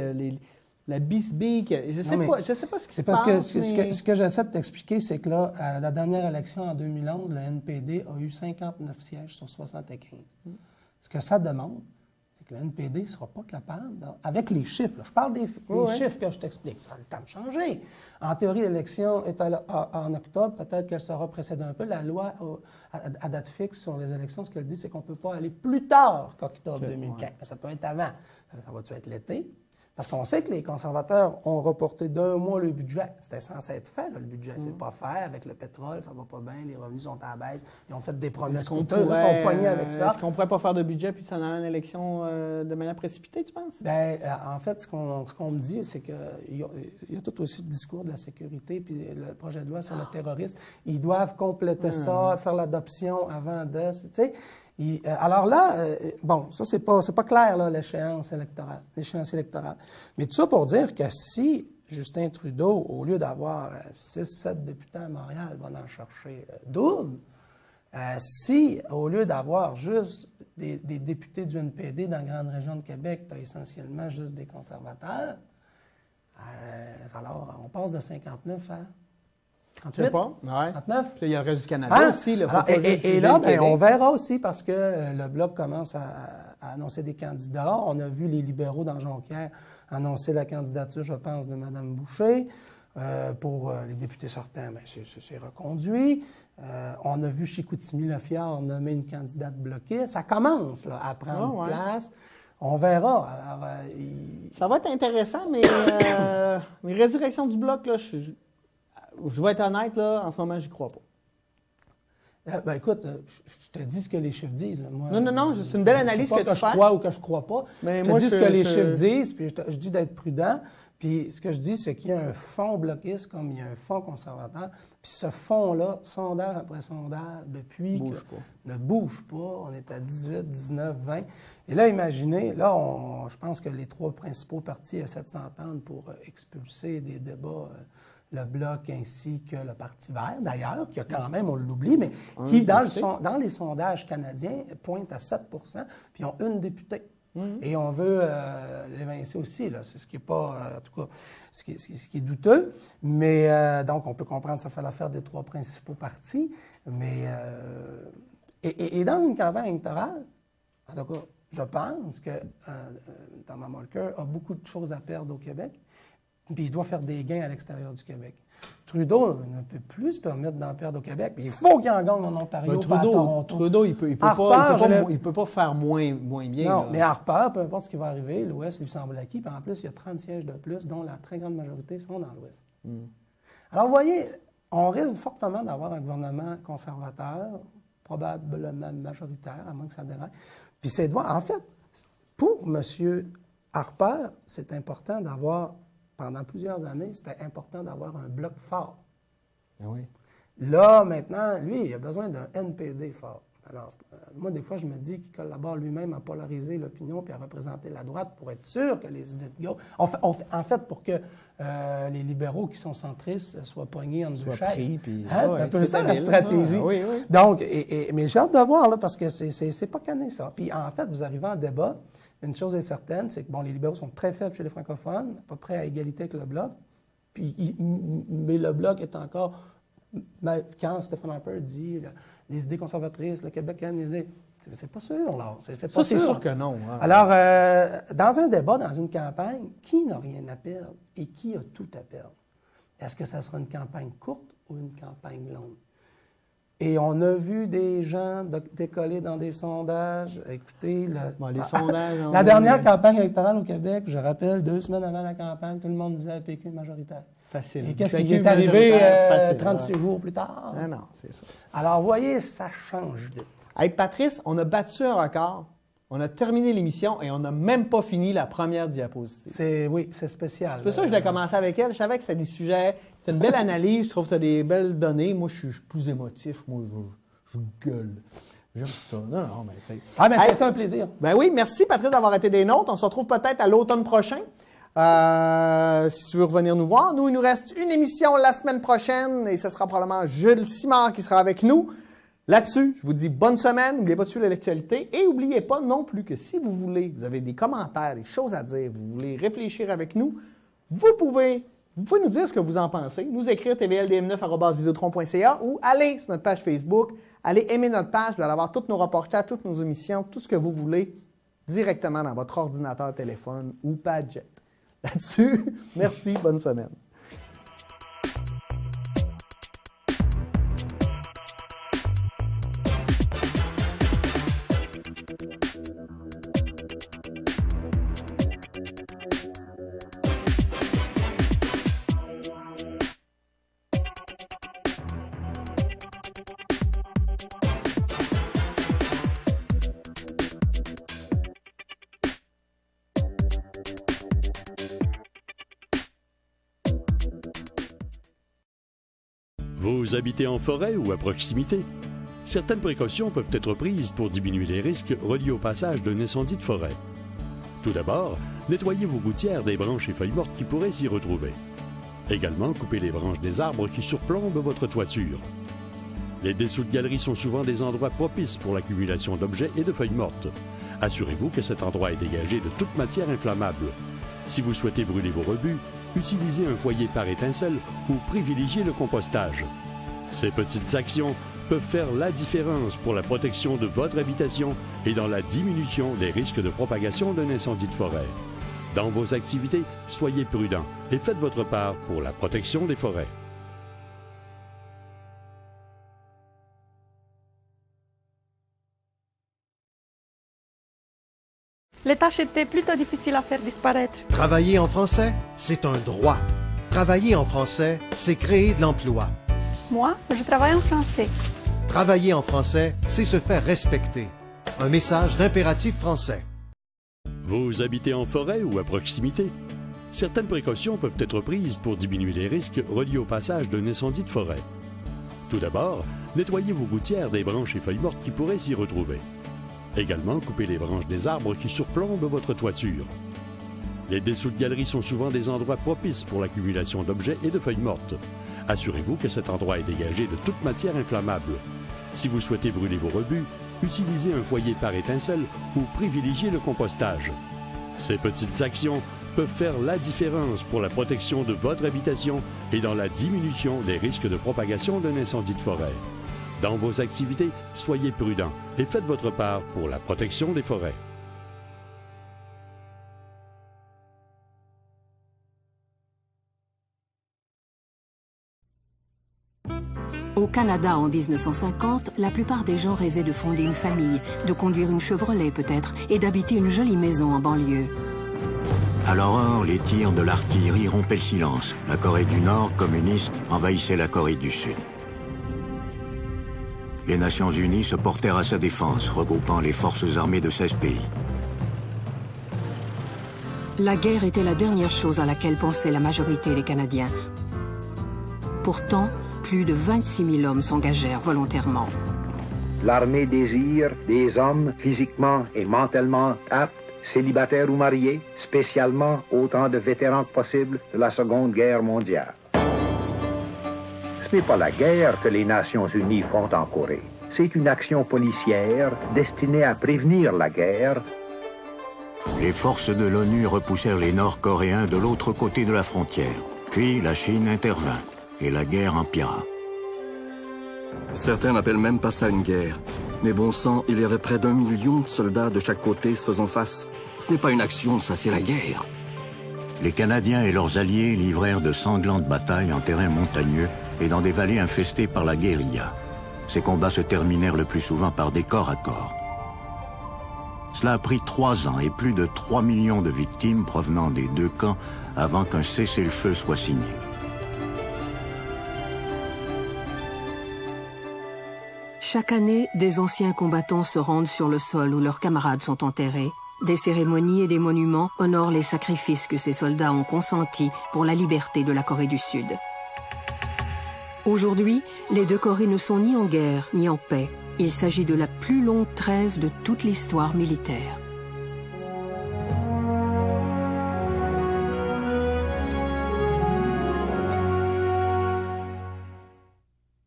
la bisbille, je sais pas ce qui se passe. C'est parce que ce que j'essaie de t'expliquer, c'est que là, à la dernière élection en 2011, le NPD a eu 59 sièges sur 75. Ce que ça demande, c'est que le NPD ne sera pas capable, avec les chiffres, là, je parle des chiffres que je t'explique, ça a le temps de changer. En théorie, l'élection est en octobre, peut-être qu'elle sera précédée un peu. La loi à date fixe sur les élections, ce qu'elle dit, c'est qu'on ne peut pas aller plus tard qu'octobre 2015. Ça peut être avant. Ça va-tu être l'été? Parce qu'on sait que les conservateurs ont reporté d'1 mois le budget. C'était censé être fait, là, le budget. C'est pas fait. Avec le pétrole, ça va pas bien. Les revenus sont à la baisse. Ils ont fait des promesses coûteuses. Ils sont pognés avec ça. Est-ce qu'on pourrait pas faire de budget puis s'en aller à une élection de manière précipitée, tu penses? Bien, en fait, ce qu'on me dit, c'est qu'il y a tout aussi le discours de la sécurité puis le projet de loi sur le terrorisme. Ils doivent compléter ça, faire l'adoption avant de... Tu sais, alors là, bon, ça, c'est pas clair, là, l'échéance électorale. Mais tout ça pour dire que si Justin Trudeau, au lieu d'avoir 6-7 députés à Montréal, va en chercher double, si, au lieu d'avoir juste des députés du NPD dans la grande région de Québec, tu as essentiellement juste des conservateurs, alors on passe de 59 à... 38? Je sais pas. Ouais. 39? Puis il y a le reste du Canada aussi. Là, alors, et là, bien, on verra aussi parce que le Bloc commence à annoncer des candidats. On a vu les libéraux dans Jonquière annoncer la candidature, je pense, de Mme Boucher. Pour les députés sortants, bien, c'est reconduit. On a vu Chicoutimi-Le-Fjord nommer une candidate bloquée. Ça commence là, à prendre place. On verra. Alors, ça va être intéressant, mais les résurrections du bloc, là, je vais être honnête, là, en ce moment, j'y crois pas. Ben écoute, je te dis ce que les chiffres disent. Là. Moi, non, c'est une belle analyse que tu fais. Je crois ou que je crois pas. Mais je te dis ce que les chiffres disent, puis je dis d'être prudent. Puis ce que je dis, c'est qu'il y a un fond bloquiste comme il y a un fond conservateur. Puis ce fond-là, sondage après sondage, depuis ne bouge pas. On est à 18, 19, 20. Et là, imaginez, là, je pense que les trois principaux partis essaient de s'entendre pour expulser des débats le Bloc ainsi que le Parti vert, d'ailleurs, qui a quand même, on l'oublie, mais qui, dans les sondages canadiens, pointe à 7 puis ils ont une députée. Et on veut l'évincer aussi, là. C'est ce qui n'est pas, en tout cas, ce qui est douteux. Mais donc, on peut comprendre que ça fait l'affaire des trois principaux partis. Mais, et dans une campagne électorale, en tout cas, je pense que Thomas Mulcair a beaucoup de choses à perdre au Québec, puis il doit faire des gains à l'extérieur du Québec. Trudeau ne peut plus se permettre d'en perdre au Québec. Il faut qu'il en gagne en Ontario, pas à Toronto. Trudeau, il peut pas faire moins bien. Non, là. mais Harper, peu importe ce qui va arriver, l'Ouest lui semble acquis. Puis en plus, il y a 30 sièges de plus, dont la très grande majorité sont dans l'Ouest. Alors, vous voyez, on risque fortement d'avoir un gouvernement conservateur, probablement majoritaire, à moins que ça déraille. Puis c'est de voir, en fait, pour M. Harper, c'est important d'avoir... Pendant plusieurs années, c'était important d'avoir un bloc fort. Ah oui. Là, maintenant, lui, il a besoin d'un NPD fort. Alors, moi, des fois, je me dis qu'il collabore lui-même à polariser l'opinion puis à représenter la droite pour être sûr que les idées de gauche... En fait, pour que les libéraux qui sont centristes soient pognés en deux chaises. C'est un peu ça, la stratégie. Oui. Donc, mais j'ai hâte de voir, là, parce que c'est pas cané, ça. Puis, en fait, vous arrivez en débat... Une chose est certaine, c'est que les libéraux sont très faibles chez les francophones, à peu près à égalité avec le Bloc. Mais le Bloc est encore... Quand Stephen Harper dit les idées conservatrices, le Québec aime les idées... C'est pas sûr, là. C'est sûr que non. Hein. Alors, dans un débat, dans une campagne, qui n'a rien à perdre et qui a tout à perdre? Est-ce que ça sera une campagne courte ou une campagne longue? Et on a vu des gens décoller dans des sondages. Écoutez, les sondages, la dernière campagne électorale au Québec, je rappelle, 2 semaines avant la campagne, tout le monde disait PQ majoritaire. Facile. Et qu'est-ce qui est arrivé 36 jours plus tard? Ah non, c'est ça. Alors, vous voyez, ça change vite. Avec Patrice, on a battu un record. On a terminé l'émission et on n'a même pas fini la première diapositive. Oui, c'est spécial. C'est pour ça que je l'ai commencé avec elle. Je savais que c'était des sujets... C'est une belle analyse. Je trouve que tu as des belles données. Moi, je suis plus émotif. Moi, je gueule. J'aime ça. Non, mais c'est... c'était un plaisir. Ben oui, merci Patrice d'avoir été des nôtres. On se retrouve peut-être à l'automne prochain. Si tu veux revenir nous voir. Nous, il nous reste une émission la semaine prochaine et ce sera probablement Jules Simard qui sera avec nous. Là-dessus, je vous dis bonne semaine, n'oubliez pas de suivre l'actualité et n'oubliez pas non plus que si vous voulez, vous avez des commentaires, des choses à dire, vous voulez réfléchir avec nous, vous pouvez nous dire ce que vous en pensez, nous écrire tvldm9@videotron.ca ou aller sur notre page Facebook, allez aimer notre page, vous allez avoir tous nos reportages, toutes nos émissions, tout ce que vous voulez directement dans votre ordinateur, téléphone ou Padjet. Là-dessus, merci, bonne semaine. Vous habitez en forêt ou à proximité? Certaines précautions peuvent être prises pour diminuer les risques reliés au passage d'un incendie de forêt. Tout d'abord, nettoyez vos gouttières des branches et feuilles mortes qui pourraient s'y retrouver. Également, coupez les branches des arbres qui surplombent votre toiture. Les dessous de galeries sont souvent des endroits propices pour l'accumulation d'objets et de feuilles mortes. Assurez-vous que cet endroit est dégagé de toute matière inflammable. Si vous souhaitez brûler vos rebuts, utilisez un foyer par étincelle ou privilégiez le compostage. Ces petites actions peuvent faire la différence pour la protection de votre habitation et dans la diminution des risques de propagation d'un incendie de forêt. Dans vos activités, soyez prudents et faites votre part pour la protection des forêts. Les tâches étaient plutôt difficiles à faire disparaître. Travailler en français, c'est un droit. Travailler en français, c'est créer de l'emploi. Moi, je travaille en français. Travailler en français, c'est se faire respecter. Un message d'Impératif français. Vous habitez en forêt ou à proximité? Certaines précautions peuvent être prises pour diminuer les risques reliés au passage d'un incendie de forêt. Tout d'abord, nettoyez vos gouttières des branches et feuilles mortes qui pourraient s'y retrouver. Également, coupez les branches des arbres qui surplombent votre toiture. Les dessous de galeries sont souvent des endroits propices pour l'accumulation d'objets et de feuilles mortes. Assurez-vous que cet endroit est dégagé de toute matière inflammable. Si vous souhaitez brûler vos rebuts, utilisez un foyer par étincelle ou privilégiez le compostage. Ces petites actions peuvent faire la différence pour la protection de votre habitation et dans la diminution des risques de propagation d'un incendie de forêt. Dans vos activités, soyez prudents et faites votre part pour la protection des forêts. Au Canada, en 1950, la plupart des gens rêvaient de fonder une famille, de conduire une Chevrolet peut-être, et d'habiter une jolie maison en banlieue. À l'aurore, les tirs de l'artillerie rompaient le silence. La Corée du Nord, communiste, envahissait la Corée du Sud. Les Nations Unies se portèrent à sa défense, regroupant les forces armées de 16 pays. La guerre était la dernière chose à laquelle pensait la majorité des Canadiens. Pourtant, plus de 26 000 hommes s'engagèrent volontairement. L'armée désire des hommes physiquement et mentalement aptes, célibataires ou mariés, spécialement autant de vétérans que possible de la Seconde Guerre mondiale. Ce n'est pas la guerre que les Nations Unies font en Corée. C'est une action policière destinée à prévenir la guerre. Les forces de l'ONU repoussèrent les Nord-Coréens de l'autre côté de la frontière. Puis la Chine intervint et la guerre empira. Certains n'appellent même pas ça une guerre. Mais bon sang, il y avait près d'1 million de soldats de chaque côté se faisant face. Ce n'est pas une action, ça c'est la guerre. Les Canadiens et leurs alliés livrèrent de sanglantes batailles en terrain montagneux et dans des vallées infestées par la guérilla. Ces combats se terminèrent le plus souvent par des corps à corps. Cela a pris 3 ans et plus de 3 millions de victimes provenant des deux camps avant qu'un cessez-le-feu soit signé. Chaque année, des anciens combattants se rendent sur le sol où leurs camarades sont enterrés. Des cérémonies et des monuments honorent les sacrifices que ces soldats ont consentis pour la liberté de la Corée du Sud. Aujourd'hui, les deux Corées ne sont ni en guerre ni en paix. Il s'agit de la plus longue trêve de toute l'histoire militaire.